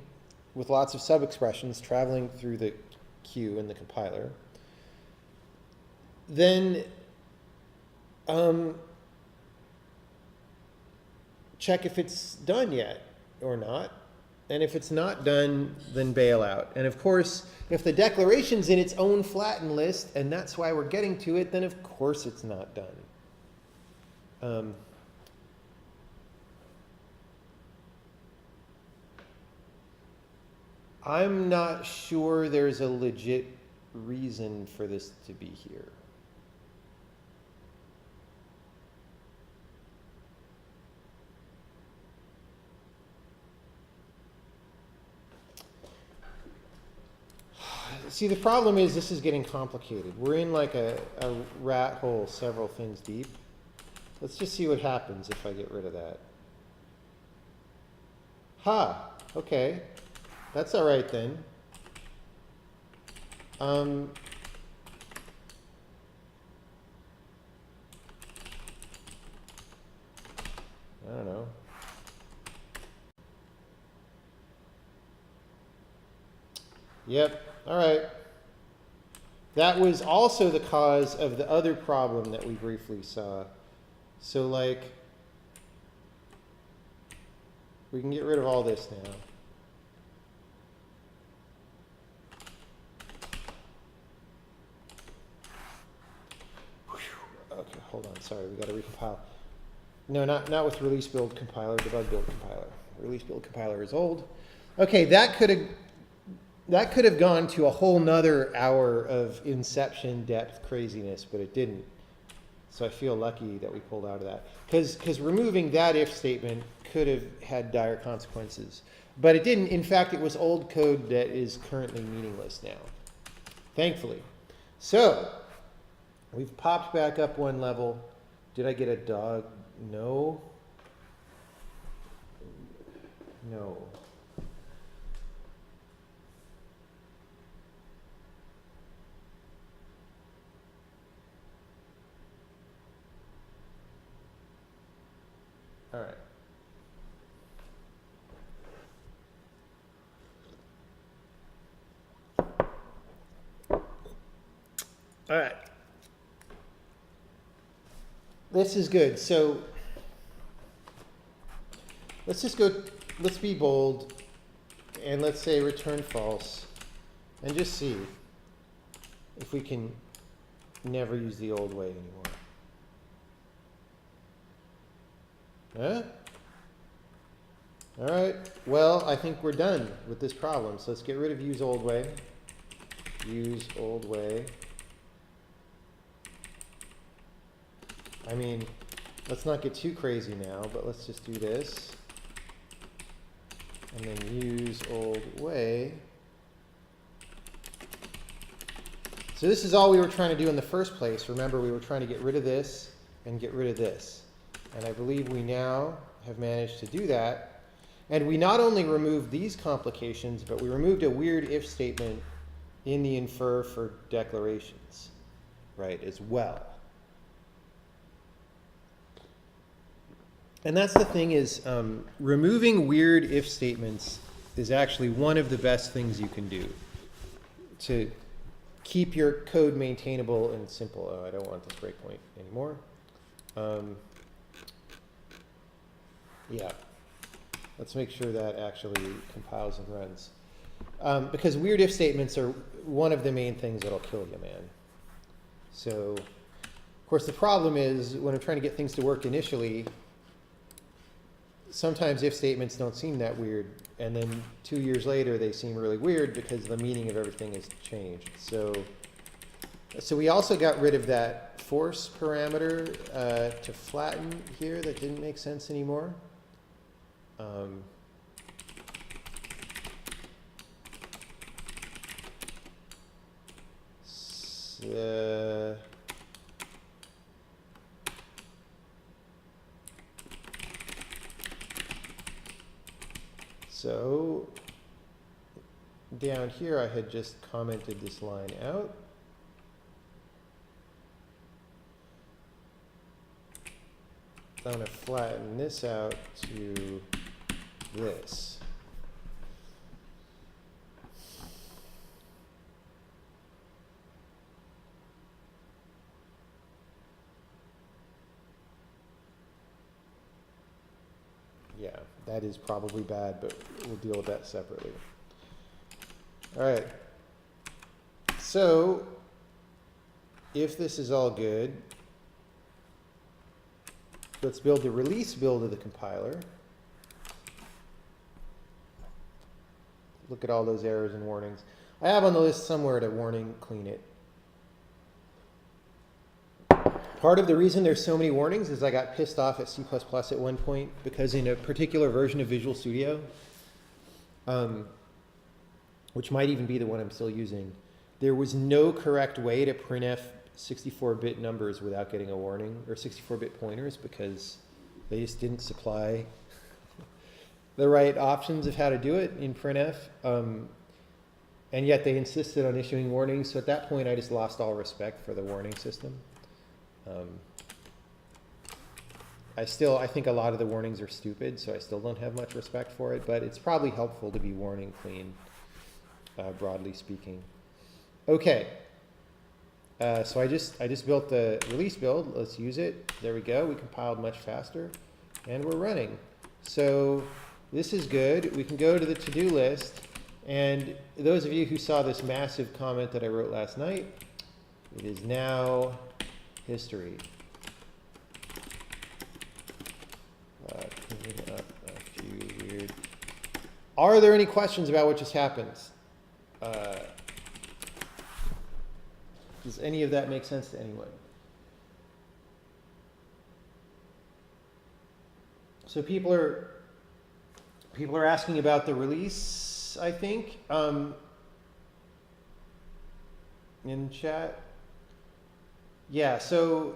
with lots of sub-expressions traveling through the queue in the compiler, then check if it's done yet or not. And if it's not done, then bail out. And of course, if the declaration's in its own flattened list, and that's why we're getting to it, then of course it's not done. I'm not sure there's a legit reason for this to be here. See, the problem is this is getting complicated. We're in like a rat hole several things deep. Let's just see what happens if I get rid of that. Ha, okay. That's all right then. I don't know. Yep, all right. That was also the cause of the other problem that we briefly saw. So like, we can get rid of all this now. Okay, hold on, sorry, we got to recompile. No, not with release build compiler, debug build compiler. Release build compiler is old. Okay, that could have gone to a whole nother hour of inception depth craziness, but it didn't. So I feel lucky that we pulled out of that. Because removing that if statement could have had dire consequences. But it didn't. In fact, it was old code that is currently meaningless now, thankfully. So we've popped back up one level. Did I get a dog? No. No. All right. All right. This is good. So let's just go, let's be bold, and let's say return false, and just see if we can never use the old way anymore. Huh? All right. Well, I think we're done with this problem. So let's get rid of use old way. Use old way. I mean, let's not get too crazy now, but let's just do this. And then use old way. So this is all we were trying to do in the first place. Remember, we were trying to get rid of this and get rid of this. And I believe we now have managed to do that. And we not only removed these complications, but we removed a weird if statement in the infer for declarations, right, as well. And that's the thing is, removing weird if statements is actually one of the best things you can do to keep your code maintainable and simple. Oh, I don't want this breakpoint anymore. Yeah, let's make sure that actually compiles and runs. Because weird if statements are one of the main things that'll kill you, man. So, of course, the problem is when I'm trying to get things to work initially, sometimes if statements don't seem that weird, and then 2 years later they seem really weird because the meaning of everything has changed. So we also got rid of that force parameter to flatten here that didn't make sense anymore. So down here I had just commented this line out. I'm going to flatten this out to this. Yeah, that is probably bad, but we'll deal with that separately. All right. So if this is all good, let's build the release build of the compiler. Look at all those errors and warnings. I have on the list somewhere to warning clean it. Part of the reason there's so many warnings is I got pissed off at C++ at one point because in a particular version of Visual Studio, which might even be the one I'm still using, there was no correct way to printf 64-bit numbers without getting a warning, or 64-bit pointers, because they just didn't supply the right options of how to do it in printf. And yet they insisted on issuing warnings. So at that point, I just lost all respect for the warning system. I think a lot of the warnings are stupid, so I still don't have much respect for it, but it's probably helpful to be warning clean, broadly speaking. Okay. So I just built the release build. Let's use it. There we go. We compiled much faster, and we're running. So this is good. We can go to the to-do list, and those of you who saw this massive comment that I wrote last night, it is now history. Cleaning up a few weird. Are there any questions about what just happened? Does any of that make sense to anyone? So people are asking about the release, I think, in chat. Yeah, so,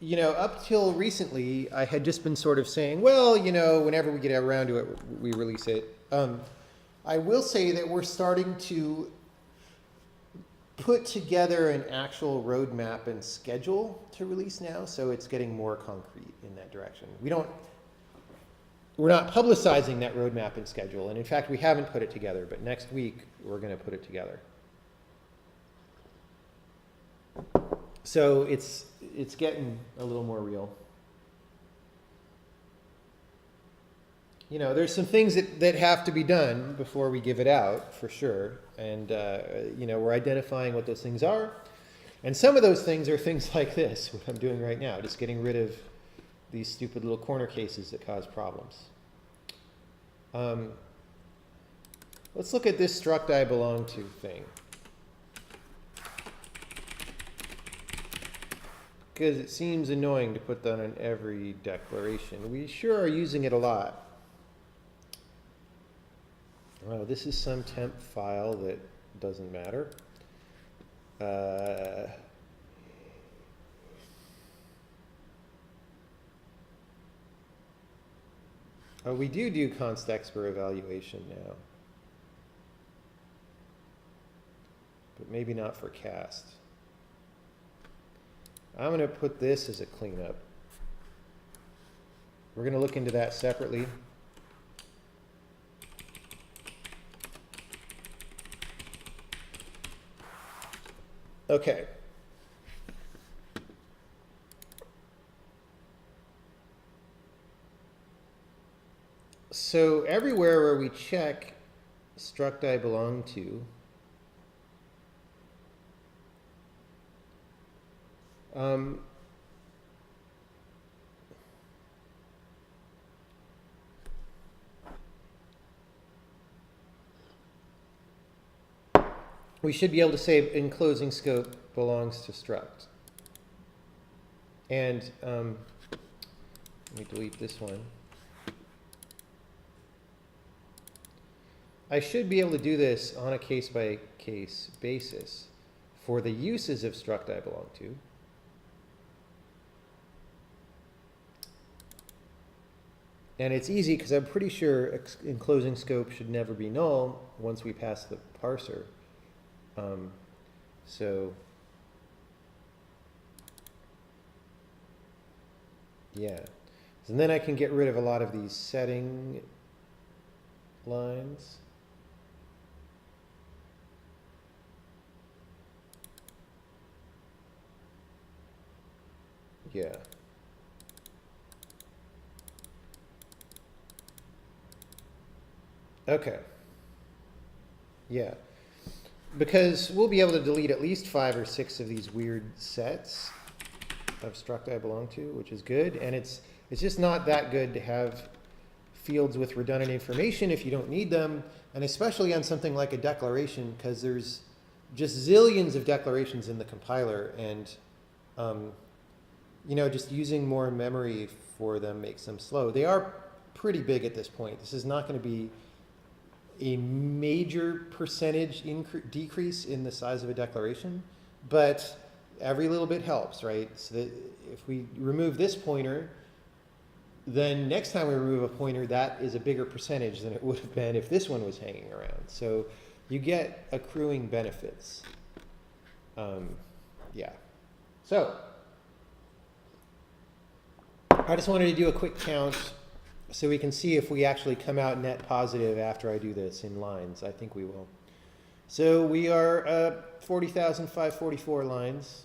up till recently, I had just been sort of saying, well, whenever we get around to it, we release it. I will say that we're starting to put together an actual roadmap and schedule to release now, so it's getting more concrete in that direction. We don't we're not publicizing that roadmap and schedule. And in fact, we haven't put it together, but next week we're going to put it together. So it's getting a little more real. You know, there's some things that have to be done before we give it out, for sure. And, you know, we're identifying what those things are. And some of those things are things like this, what I'm doing right now, just getting rid of these stupid little corner cases that cause problems. Let's look at this struct I belong to thing. Because it seems annoying to put that on every declaration. We sure are using it a lot. Well, this is some temp file that doesn't matter. Oh, we do const expr evaluation now. But maybe not for cast. I'm going to put this as a cleanup. We're going to look into that separately. Okay. So everywhere where we check struct I belong to, we should be able to say in closing scope belongs to struct. And let me delete this one. I should be able to do this on a case-by-case basis for the uses of struct I belong to. And it's easy because I'm pretty sure enclosing scope should never be null once we pass the parser. So yeah. And then I can get rid of a lot of these setting lines. Yeah. Okay. Yeah. Because we'll be able to delete at least 5 or 6 of these weird sets of struct I belong to, which is good. And it's just not that good to have fields with redundant information if you don't need them, and especially on something like a declaration, because there's just zillions of declarations in the compiler, and you know, just using more memory for them makes them slow. They are pretty big at this point. This is not going to be a major percentage decrease in the size of a declaration, but every little bit helps, right? So that if we remove this pointer, then next time we remove a pointer, that is a bigger percentage than it would have been if this one was hanging around. So you get accruing benefits. Yeah. So I just wanted to do a quick count so we can see if we actually come out net positive after I do this in lines. I think we will. So we are 40,544 lines.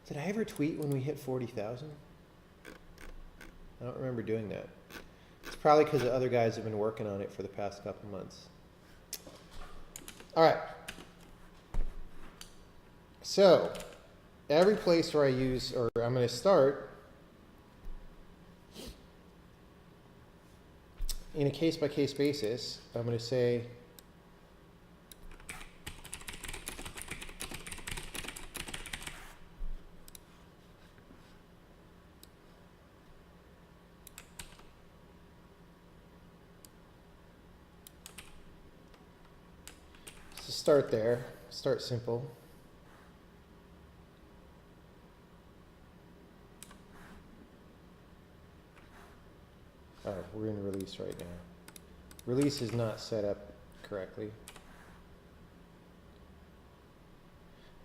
Did I ever tweet when we hit 40,000? I don't remember doing that. It's probably because the other guys have been working on it for the past couple months. All right. So every place where I use, or I'm going to start in a case-by-case basis, I'm going to say so start there, start simple. All right, we're in release right now. Release is not set up correctly.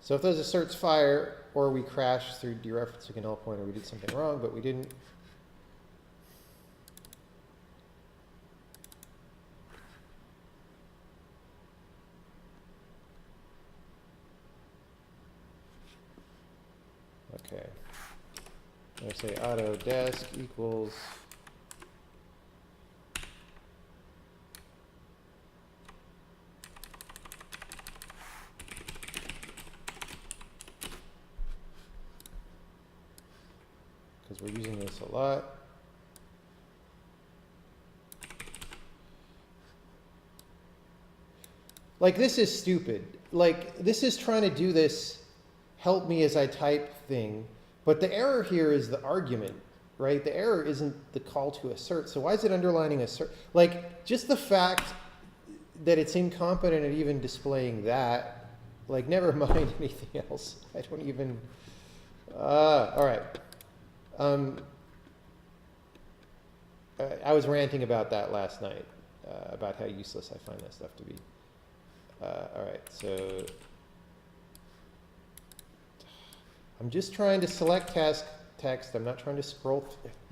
So if those asserts fire or we crash through dereferencing a null pointer, we did something wrong, but we didn't. Okay. I say Autodesk equals because we're using this a lot. Like, this is stupid. Like, this is trying to do this help me as I type thing, but the error here is the argument, right? The error isn't the call to assert. So why is it underlining assert? Like, just the fact that it's incompetent at even displaying that, like, never mind anything else. I don't even, all right. I was ranting about that last night, about how useless I find that stuff to be. All right, so I'm just trying to select task text. I'm not trying to scroll.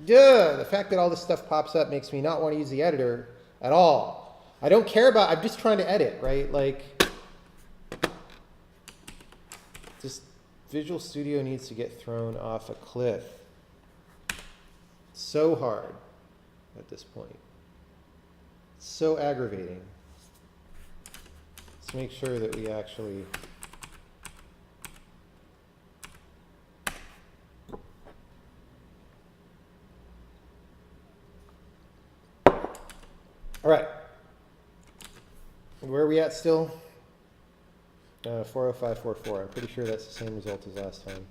Duh! The fact that all this stuff pops up makes me not want to use the editor at all. I don't care about, I'm just trying to edit, right? Like, just Visual Studio needs to get thrown off a cliff. So hard at this point. So aggravating. Let's make sure that we actually all right. Where are we at still? 40544. I'm pretty sure that's the same result as last time.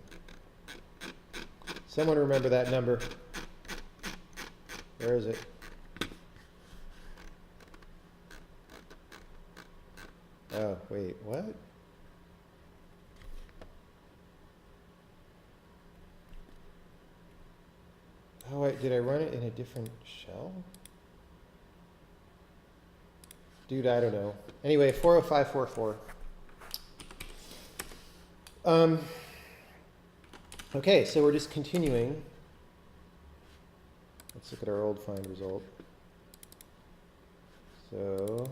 Someone remember that number? Where is it? Oh, wait, what? Oh, wait, did I run it in a different shell? Dude, I don't know. Anyway, 40544. Okay, so we're just continuing. Let's look at our old find result. So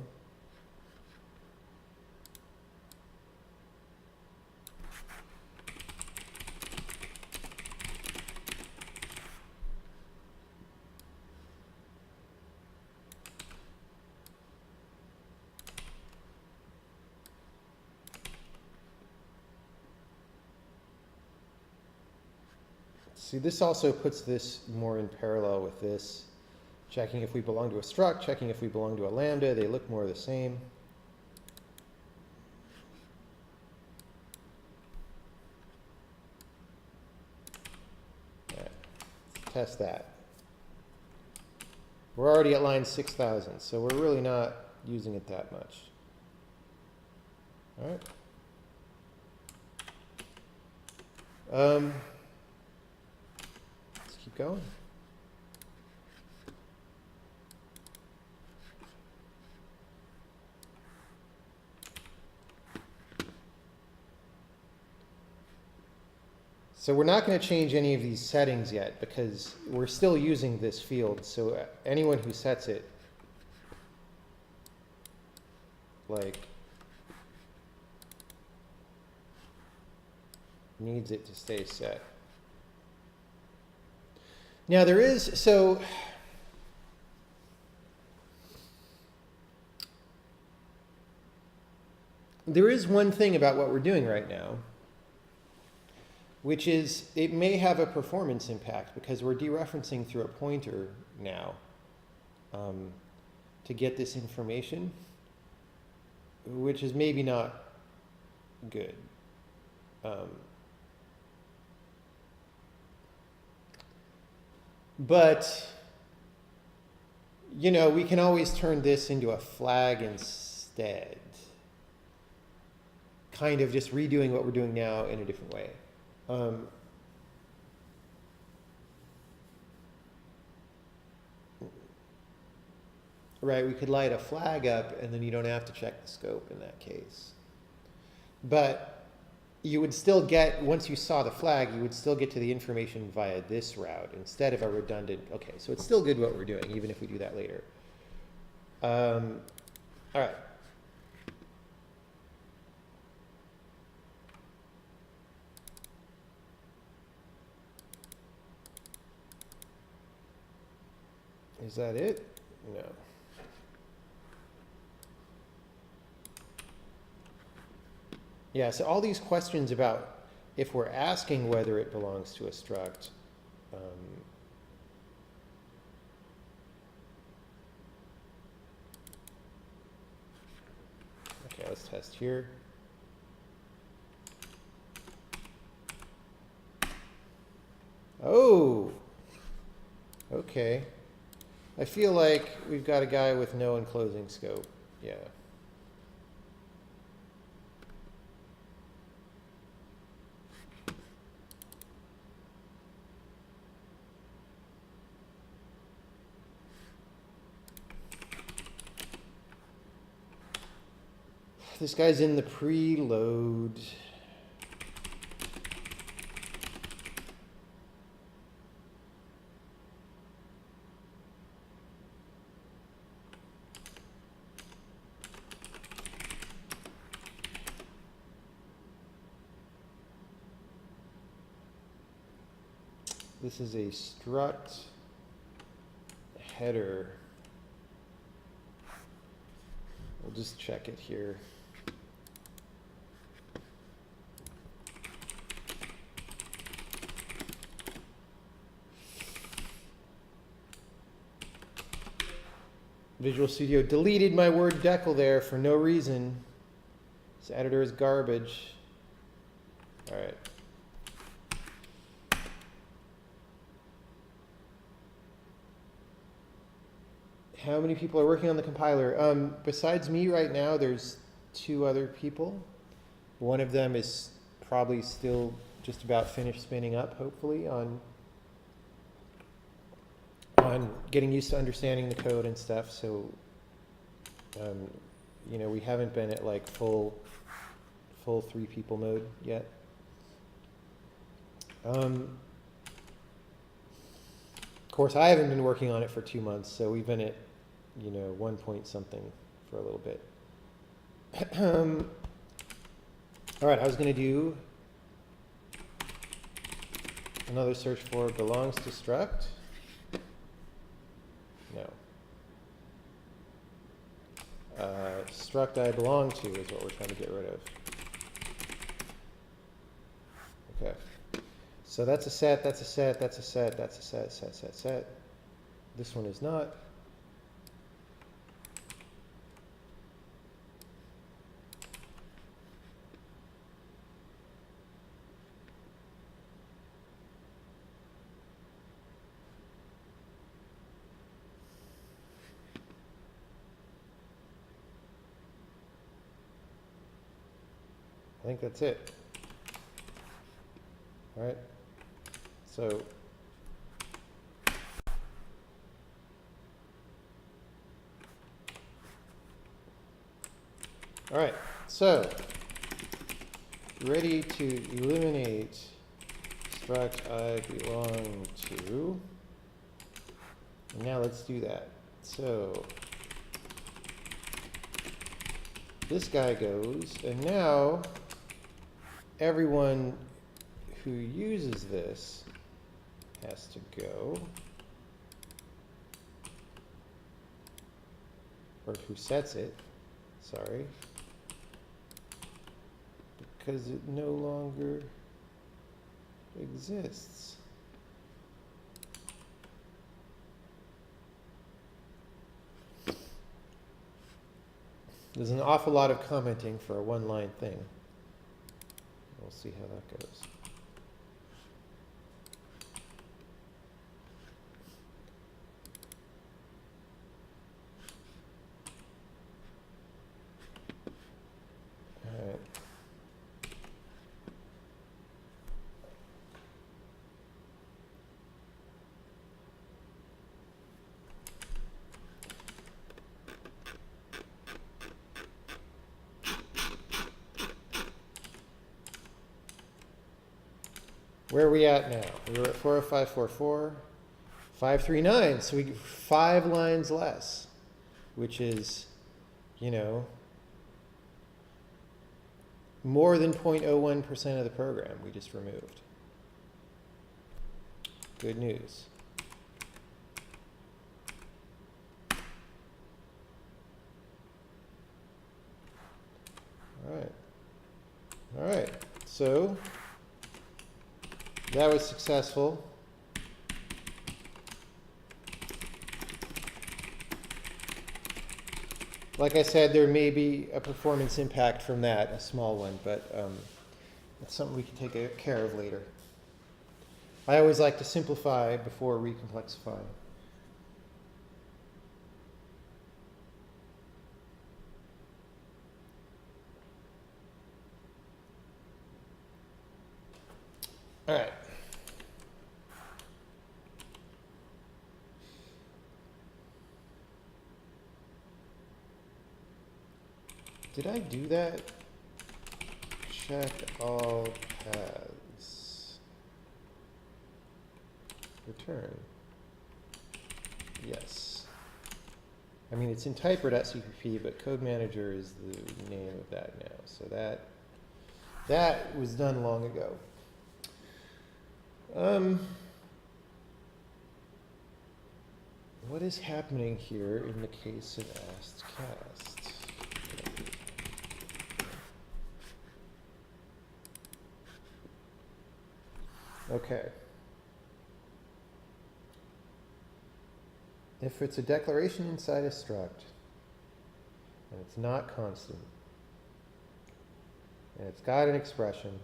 see, this also puts this more in parallel with this. Checking if we belong to a struct, checking if we belong to a lambda. They look more the same. All right, let's test that. We're already at line 6,000, so we're really not using it that much. All right. Let's keep going. So we're not going to change any of these settings yet because we're still using this field. So anyone who sets it, like, needs it to stay set. Now there is, so there is one thing about what we're doing right now, which is it may have a performance impact because we're dereferencing through a pointer now to get this information, which is maybe not good. But, you know, we can always turn this into a flag instead. Kind of just redoing what we're doing now in a different way. Right, we could light a flag up and then you don't have to check the scope in that case. But you would still get, once you saw the flag, you would still get to the information via this route instead of a redundant, okay, so it's still good what we're doing, even if we do that later. All right. Is that it? No. Yeah, so all these questions about if we're asking whether it belongs to a struct, okay, let's test here. Oh, okay. I feel like we've got a guy with no enclosing scope. Yeah. This guy's in the preload. This is a struct header. We'll just check it here. Visual Studio deleted my word decal there for no reason. This editor is garbage. All right. How many people are working on the compiler? Besides me right now, there's 2 other people. One of them is probably still just about finished spinning up, hopefully, on getting used to understanding the code and stuff. So, you know, we haven't been at like full 3 people mode yet. Of course, I haven't been working on it for 2 months, so we've been at, you know, 1 point something for a little bit. All right, I was going to do another search for belongs to struct. No. Struct I belong to is what we're trying to get rid of. Okay. So that's a set, that's a set, that's a set, that's a set, set. This one is not. I think that's it. All right. So all right. So ready to eliminate struct I belong to. And now let's do that. So this guy goes, and now everyone who uses this has to go, or who sets it, sorry, because it no longer exists. There's an awful lot of commenting for a one-line thing. We'll see how that goes. All right. Where are we at now? We were at 40544, 539. So we get 5 lines less, which is, you know, more than 0.01% of the program we just removed. Good news. All right, so that was successful. Like I said, there may be a performance impact from that, a small one, but that's something we can take care of later. I always like to simplify before recomplexifying. All right. Did I do that? Check all paths. Return. Yes. I mean, it's in typer.cpp, but code manager is the name of that now. So that was done long ago. What is happening here in the case of AskCast? Okay. If it's a declaration inside a struct, and it's not constant, and it's got an expression,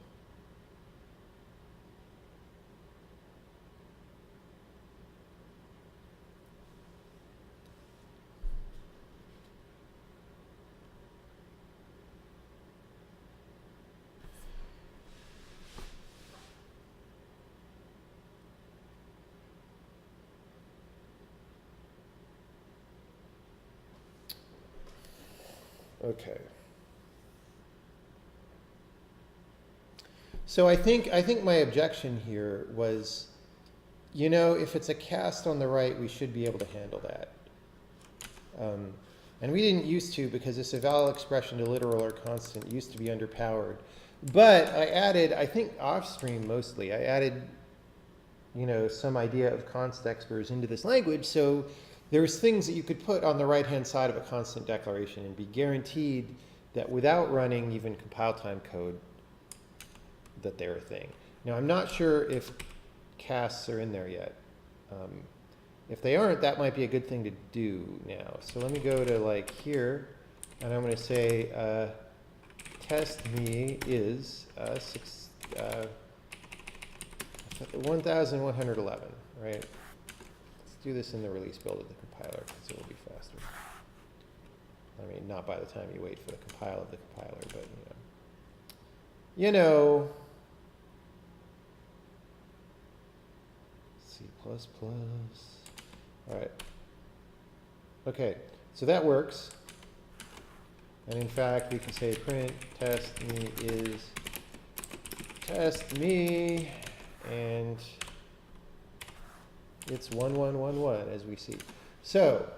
okay. So I think my objection here was, you know, if it's a cast on the right, we should be able to handle that. And we didn't used to, because this eval expression to literal or constant used to be underpowered. But I added, I think off-stream mostly, I added, you know, some idea of const expers into this language. So there's things that you could put on the right-hand side of a constant declaration and be guaranteed that without running even compile time code, that they're a thing. Now, I'm not sure if casts are in there yet. If they aren't, that might be a good thing to do now. So let me go to like here, and I'm going to say test me is 1111, right? Let's do this in the release build of the compiler because it will be faster. I mean, not by the time you wait for the compile of the compiler, but you know. C++. All right. Okay, so that works. And in fact, we can say print test me is test me, and it's 1111 as we see. So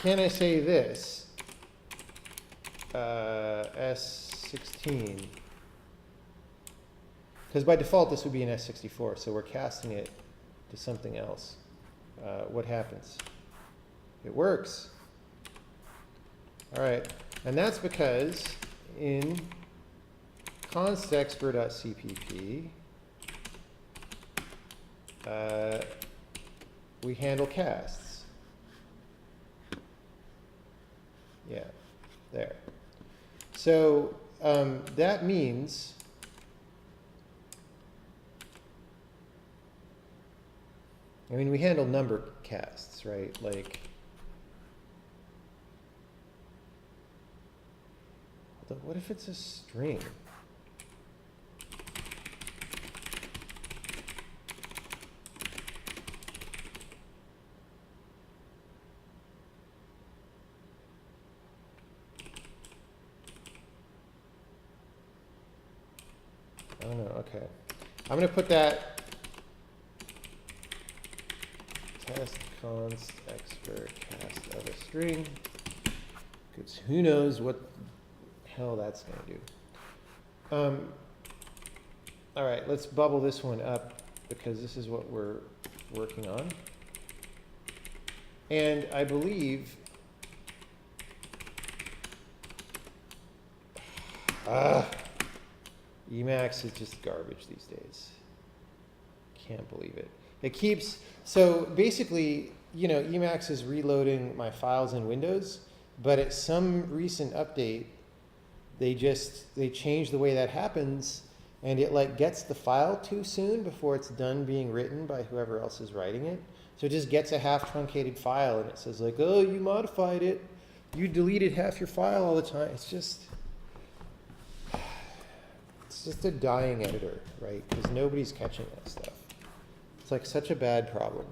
can I say this? S16. Because by default, this would be an S64, so we're casting it to something else. What happens? It works. All right, and that's because in constexpr.cpp, we handle casts. Yeah, there. So that means we handle number casts, right? Like, what if it's a string? I don't know, okay. I'm going to put that test const expert cast of a string, because who knows what the hell that's going to do. All right, let's bubble this one up because this is what we're working on. And I believe Emacs is just garbage these days. Can't believe it. It keeps, so basically, you know, Emacs is reloading my files in Windows, but at some recent update, they changed the way that happens, and it like gets the file too soon before it's done being written by whoever else is writing it. So it just gets a half truncated file, and it says like, oh, you modified it. You deleted half your file all the time. It's just a dying editor, right? Because nobody's catching that stuff. It's like such a bad problem.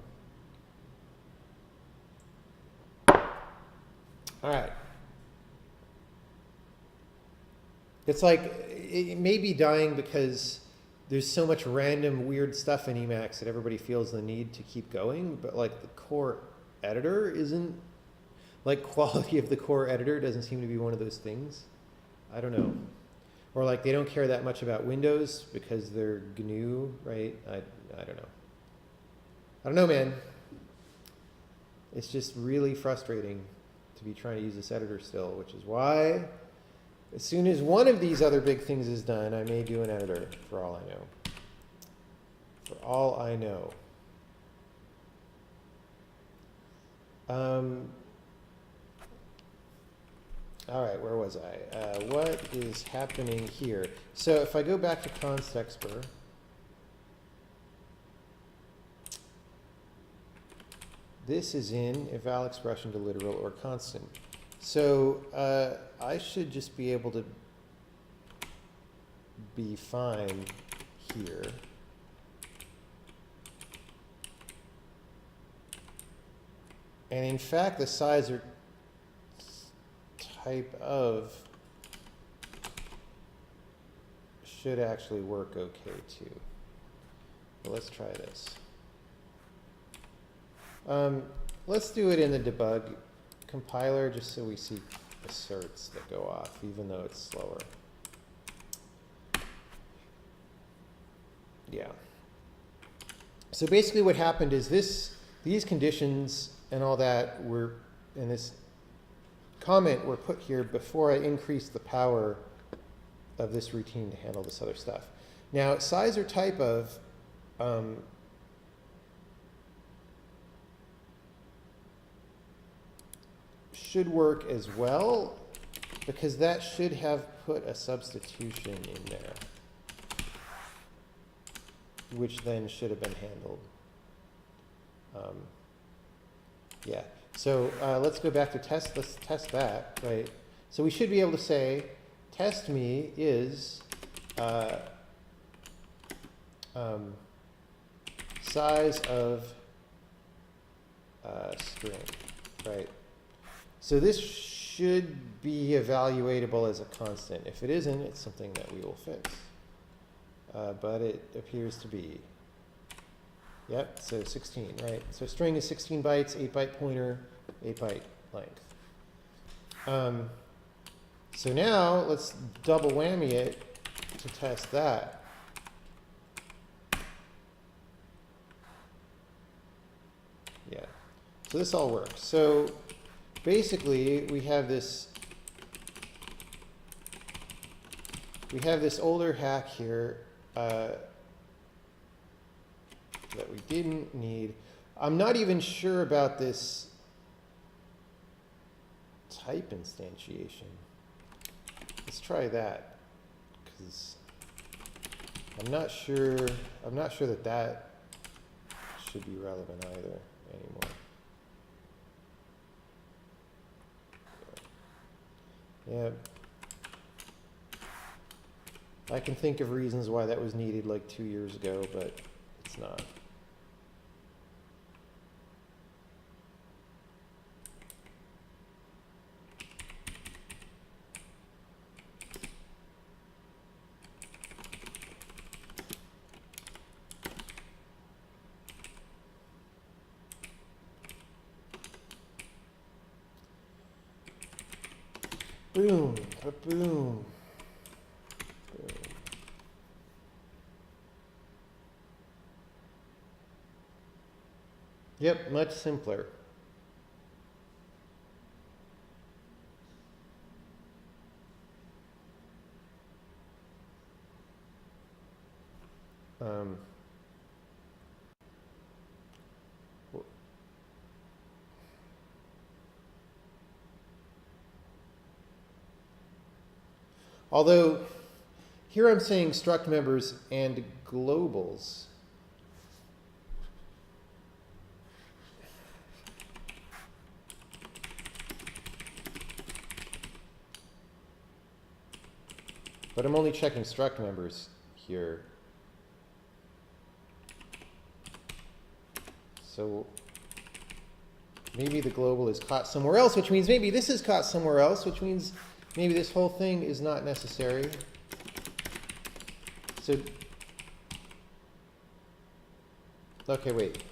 All right. It's like, it may be dying because there's so much random weird stuff in Emacs that everybody feels the need to keep going, but like the core editor isn't, like quality of the core editor doesn't seem to be one of those things. I don't know. Or like they don't care that much about Windows because they're GNU, right? I don't know. I don't know, man. It's just really frustrating to be trying to use this editor still, which is why as soon as one of these other big things is done, I may do an editor, for all I know. For all I know. All right, where was I? What is happening here? So if I go back to constexpr, this is in eval expression to literal or constant. So I should just be able to be fine here. And in fact, the size or type of should actually work okay too. But let's try this. Let's do it in the debug compiler just so we see asserts that go off, even though it's slower. Yeah. So basically what happened is these conditions and all that were, and this comment were put here before I increased the power of this routine to handle this other stuff. Now, size or type of should work as well, because that should have put a substitution in there, which then should have been handled. Yeah, so let's go back to test. Let's test that, right? So we should be able to say, test me is size of string, right? So this should be evaluatable as a constant. If it isn't, it's something that we will fix. But it appears to be. Yep, so 16, right? So string is 16 bytes, 8-byte pointer, 8-byte length. So now let's double whammy it to test that. Yeah, so this all works. So basically we have this older hack here that we didn't need. I'm not even sure about this type instantiation. Let's try that, because I'm not sure that should be relevant either anymore. Yeah. I can think of reasons why that was needed like 2 years ago, but it's not. Boom, boom. Yep, much simpler. Although here I'm saying struct members and globals. But I'm only checking struct members here. So maybe the global is caught somewhere else, which means maybe this is caught somewhere else, which means maybe this whole thing is not necessary. So, okay, wait.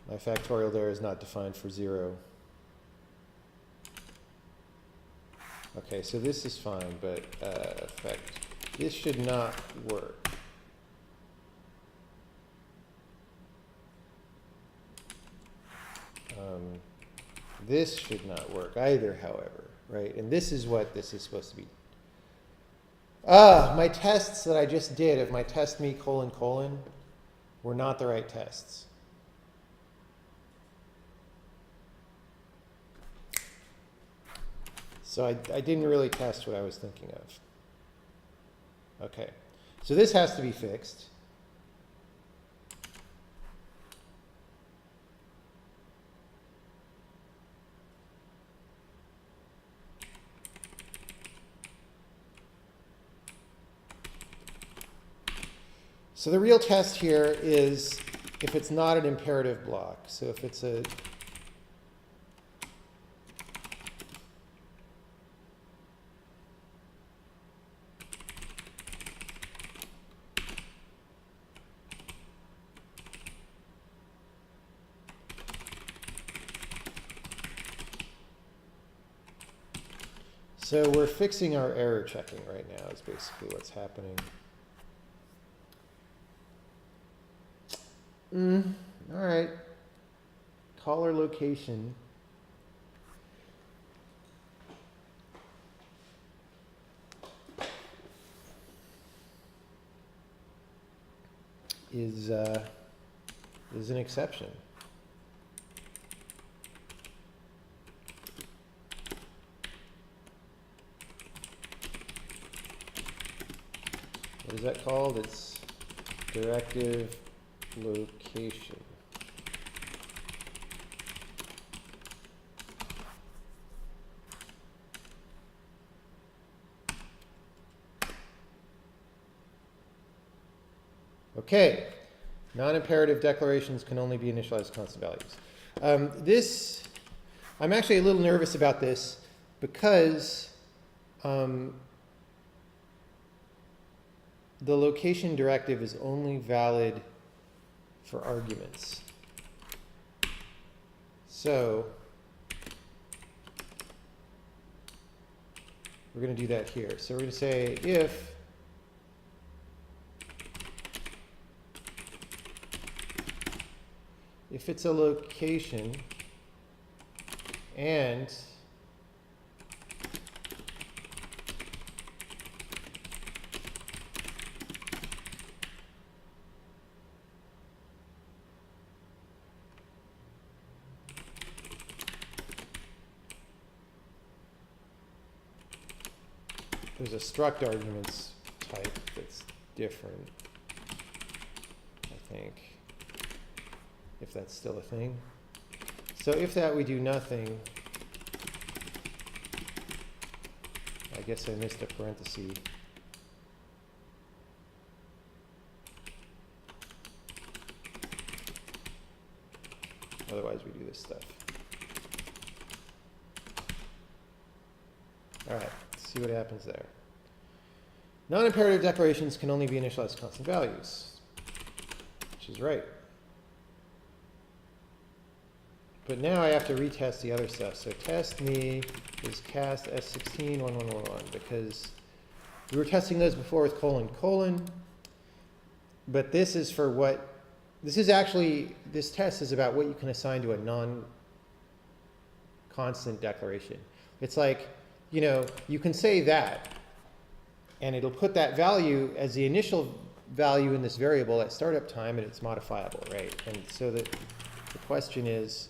My factorial there is not defined for 0. Okay, so this is fine, but this should not work. This should not work either, however, right? And this is what this is supposed to be. My tests that I just did of my test me : were not the right tests. So I didn't really test what I was thinking of. Okay, so this has to be fixed. So the real test here is if it's not an imperative block. So if it's a So we're fixing our error checking right now is basically what's happening. All right. Caller location. Is an exception. What is that called? It's directive location. Okay, non-imperative declarations can only be initialized as constant values. I'm actually a little nervous about this because the location directive is only valid for arguments. So we're going to do that here. So we're going to say if it's a location and there's a struct arguments type that's different, I think, if that's still a thing. So if that, we do nothing. I guess I missed a parenthesis. Otherwise, we do this stuff. All right, let's see what happens there. Non-imperative declarations can only be initialized as constant values, which is right. But now I have to retest the other stuff. So test me is cast S16 1111 because we were testing those before with : but this is for what, this test is about what you can assign to a non-constant declaration. It's like, you know, you can say that, and it'll put that value as the initial value in this variable at startup time, and it's modifiable, right? And so the question is,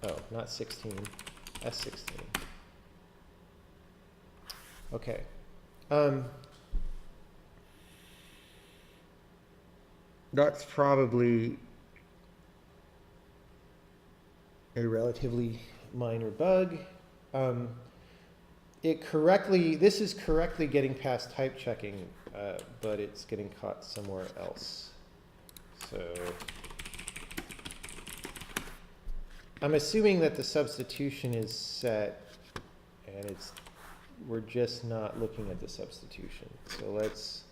oh, not 16, S16. Okay. That's probably a relatively minor bug. This is correctly getting past type checking, but it's getting caught somewhere else. So I'm assuming that the substitution is set, and we're just not looking at the substitution. So let's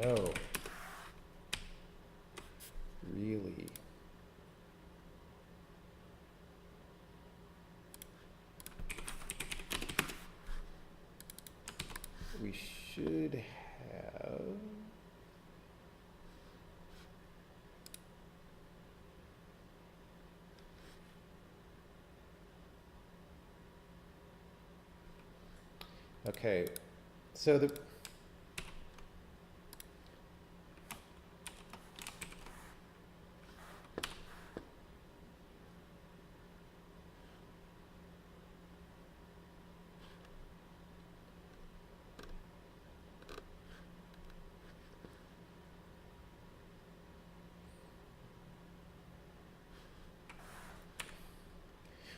no. Really? We should have okay. So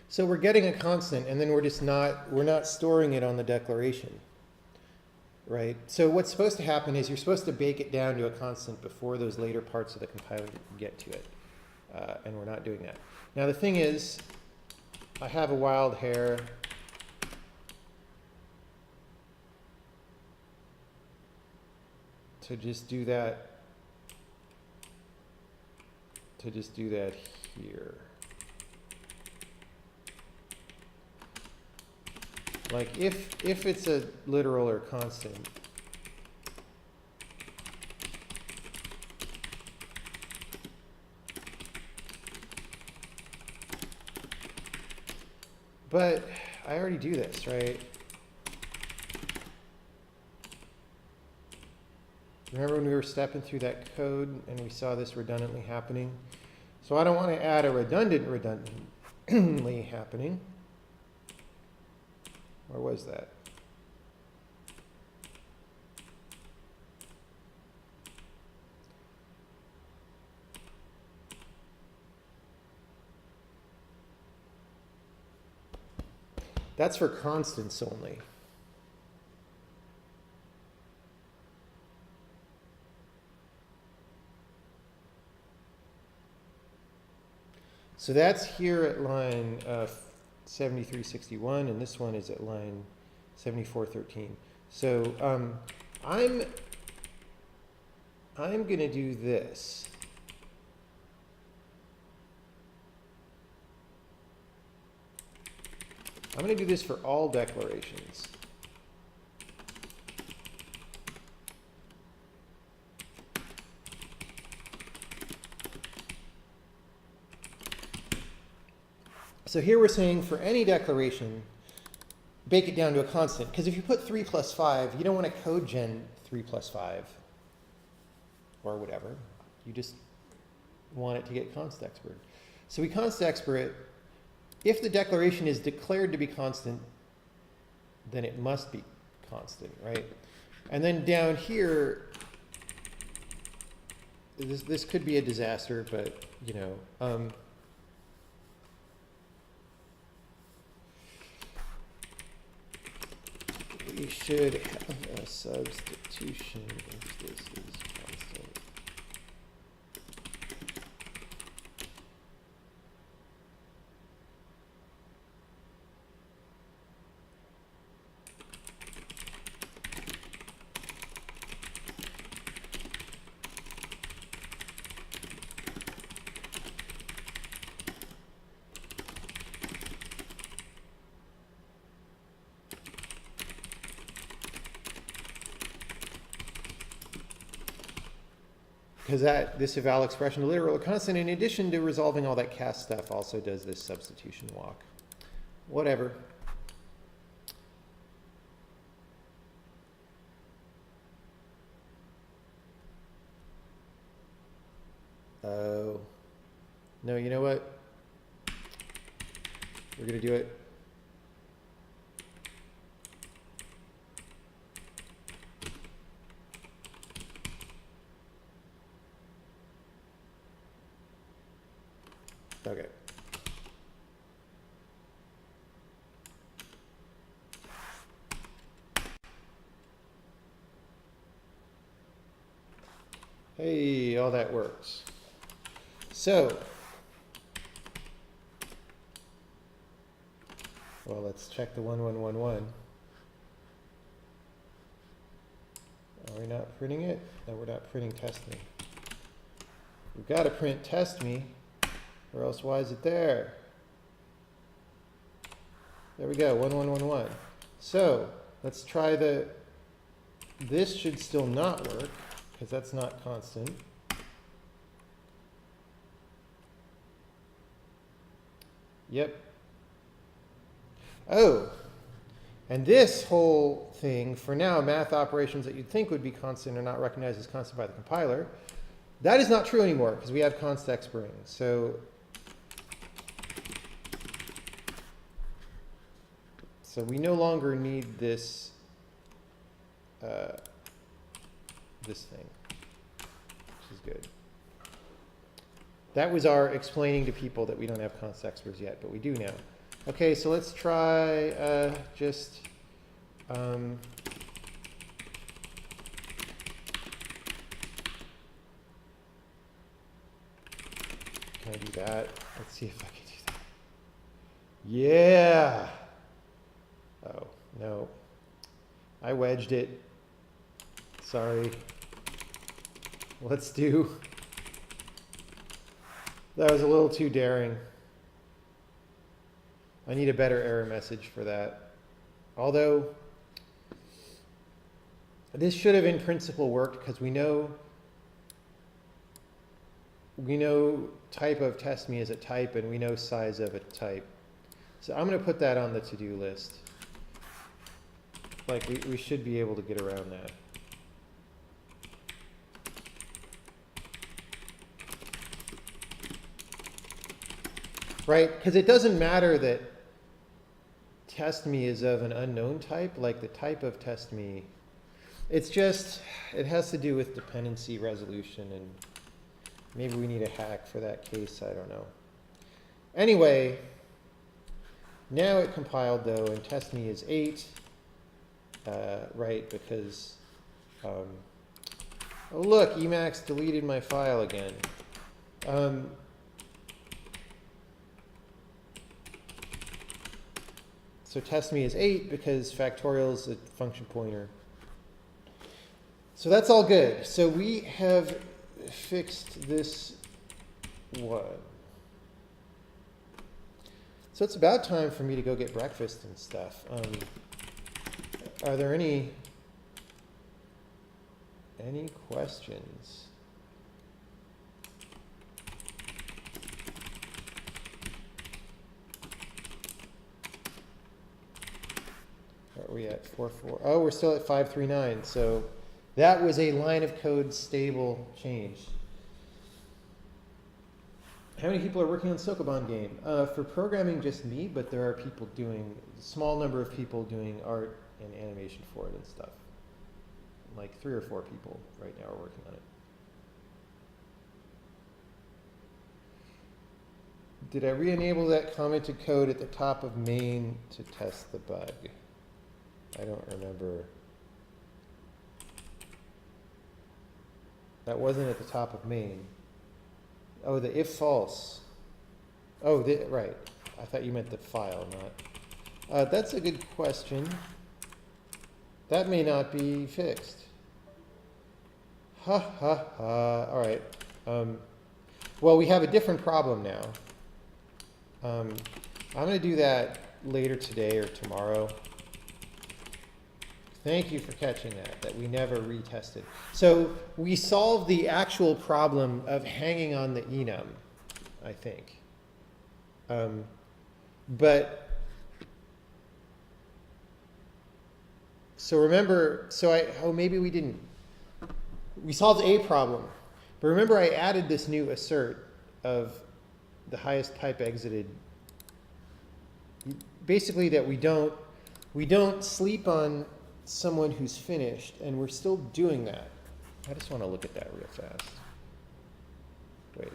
So we're getting a constant, and then we're not storing it on the declaration, right? So what's supposed to happen is you're supposed to bake it down to a constant before those later parts of the compiler get to it, and we're not doing that. Now the thing is, I have a wild hair. To just do that here. Like if it's a literal or constant, but I already do this, right? Remember when we were stepping through that code and we saw this redundantly happening? So I don't want to add a redundantly happening. Where was that? That's for constants only. So that's here at line 7361, and this one is at line 7413. So I'm going to do this. I'm going to do this for all declarations. So here we're saying for any declaration, bake it down to a constant. Because if you put 3 plus 5, you don't want to code gen 3 plus 5 or whatever. You just want it to get const expert. So we const expert. If the declaration is declared to be constant, then it must be constant, right? And then down here, this could be a disaster, but you know, we should have a substitution if this is constant. because this eval expression to literal or constant, in addition to resolving all that cast stuff, also does this substitution walk. Whatever. Oh. No, you know what? We're going to do it. Okay. Hey, all that works. So, well, let's check the 1111. Are we not printing it? No, we're not printing test me. We've got to print test me, or else why is it there? There we go, 1111. So, let's try this should still not work, because that's not constant. Yep. Oh, and this whole thing, for now, math operations that you'd think would be constant are not recognized as constant by the compiler. That is not true anymore, because we have const xpring. So we no longer need this this thing, which is good. That was our explaining to people that we don't have const exprs yet, but we do now. Okay, so let's try can I do that? Let's see if I can do that. Yeah. Oh, no. I wedged it. Sorry. Let's do. That was a little too daring. I need a better error message for that. Although, this should have in principle worked, because we know type of test me is a type, and we know size of a type. So I'm going to put that on the to-do list. Like, we should be able to get around that. Right? Because it doesn't matter that test me is of an unknown type, like the type of test me. It's just, it has to do with dependency resolution, and maybe we need a hack for that case, I don't know. Anyway, now it compiled though, and test me is 8, right, because, oh look, Emacs deleted my file again. So test me is 8 because factorial is a function pointer. So that's all good. So we have fixed this one. So it's about time for me to go get breakfast and stuff. Are there any questions? Are we at 4.4? Oh, we're still at 5.3.9. So that was a line of code stable change. How many people are working on Sokoban game? For programming, just me, but there are people doing, a small number of people doing art and animation for it and stuff. Like 3 or 4 people right now are working on it. Did I re-enable that commented code at the top of main to test the bug? I don't remember. That wasn't at the top of main. Oh, the if false. Oh, right. I thought you meant the file, not. That's a good question. That may not be fixed. Ha ha ha. All right. Well, we have a different problem now. I'm going to do that later today or tomorrow. Thank you for catching that we never retested. So we solved the actual problem of hanging on the enum, I think. But, so remember, maybe we didn't. We solved a problem. But remember I added this new assert of the highest type exited. Basically that we don't sleep on someone who's finished, and we're still doing that. I just want to look at that real fast. Wait,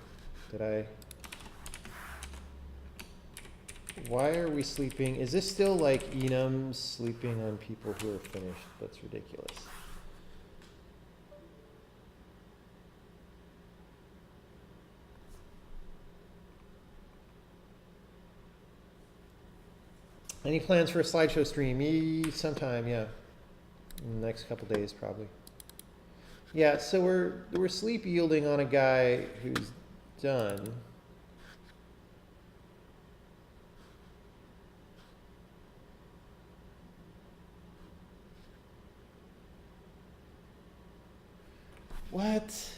did I? Why are we sleeping? Is this still like enums sleeping on people who are finished? That's ridiculous. Any plans for a slideshow stream? Sometime, yeah. In the next couple days, probably. Yeah, so we're sleep yielding on a guy who's done. What?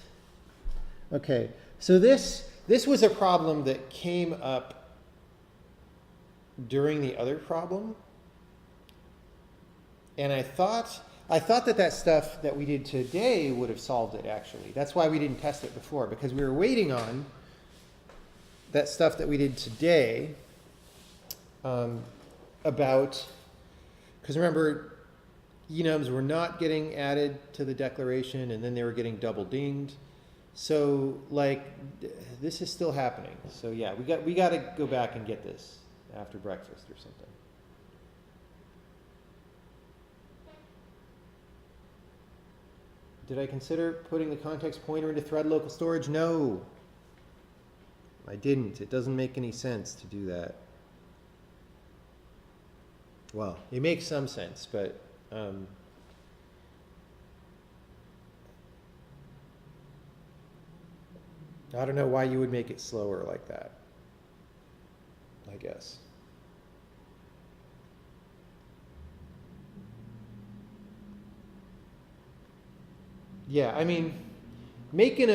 Okay, so this was a problem that came up during the other problem. And I thought that stuff that we did today would have solved it, actually. That's why we didn't test it before, because we were waiting on that stuff that we did today about, because remember, enums were not getting added to the declaration, and then they were getting double dinged. So, like, this is still happening. So yeah, we got to go back and get this after breakfast or something. Did I consider putting the context pointer into thread local storage? No, I didn't. It doesn't make any sense to do that. Well, it makes some sense, but I don't know why you would make it slower like that, I guess. Yeah, I mean, making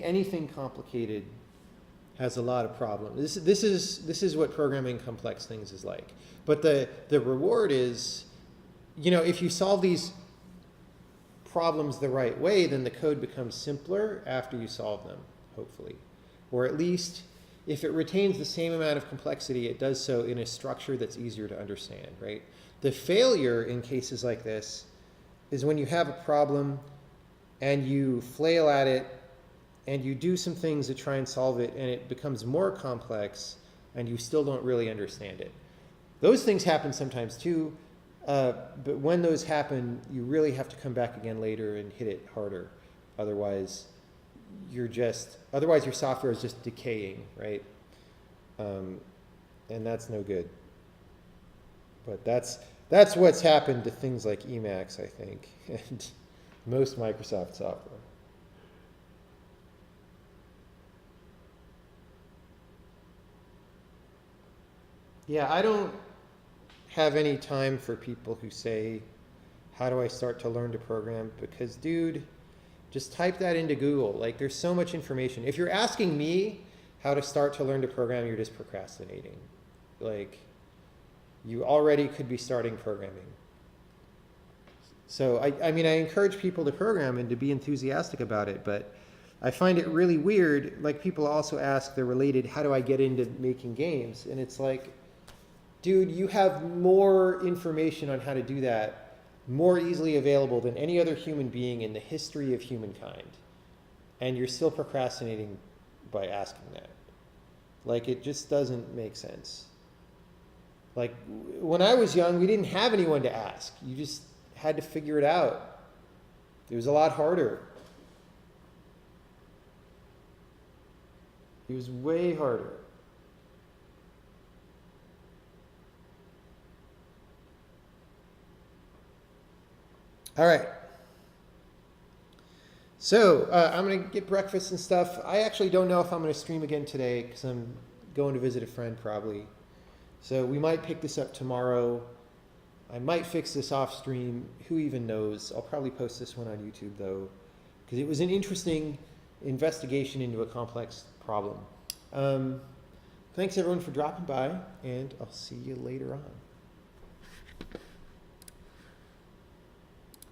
anything complicated has a lot of problems. This is what programming complex things is like. But the reward is, if you solve these problems the right way, then the code becomes simpler after you solve them, hopefully. Or at least, if it retains the same amount of complexity, it does so in a structure that's easier to understand, right? The failure in cases like this is when you have a problem and you flail at it and you do some things to try and solve it and it becomes more complex and you still don't really understand it. Those things happen sometimes too, but when those happen, you really have to come back again later and hit it harder. Otherwise, your software is just decaying, right? And that's no good. But that's what's happened to things like Emacs, I think, and most Microsoft software. Yeah, I don't have any time for people who say, how do I start to learn to program? Because, dude, just type that into Google. Like, there's so much information. If you're asking me how to start to learn to program, you're just procrastinating. Like, you already could be starting programming. So, I mean, I encourage people to program and to be enthusiastic about it, but I find it really weird. Like, people also ask, they're related, how do I get into making games? And it's like, dude, you have more information on how to do that more easily available than any other human being in the history of humankind. And you're still procrastinating by asking that. Like, it just doesn't make sense. Like, when I was young, we didn't have anyone to ask. You just had to figure it out. It was a lot harder. It was way harder. All right. So I'm going to get breakfast and stuff. I actually don't know if I'm going to stream again today because I'm going to visit a friend probably. So we might pick this up tomorrow. I might fix this off stream. Who even knows? I'll probably post this one on YouTube though, because it was an interesting investigation into a complex problem. Thanks everyone for dropping by, and I'll see you later on.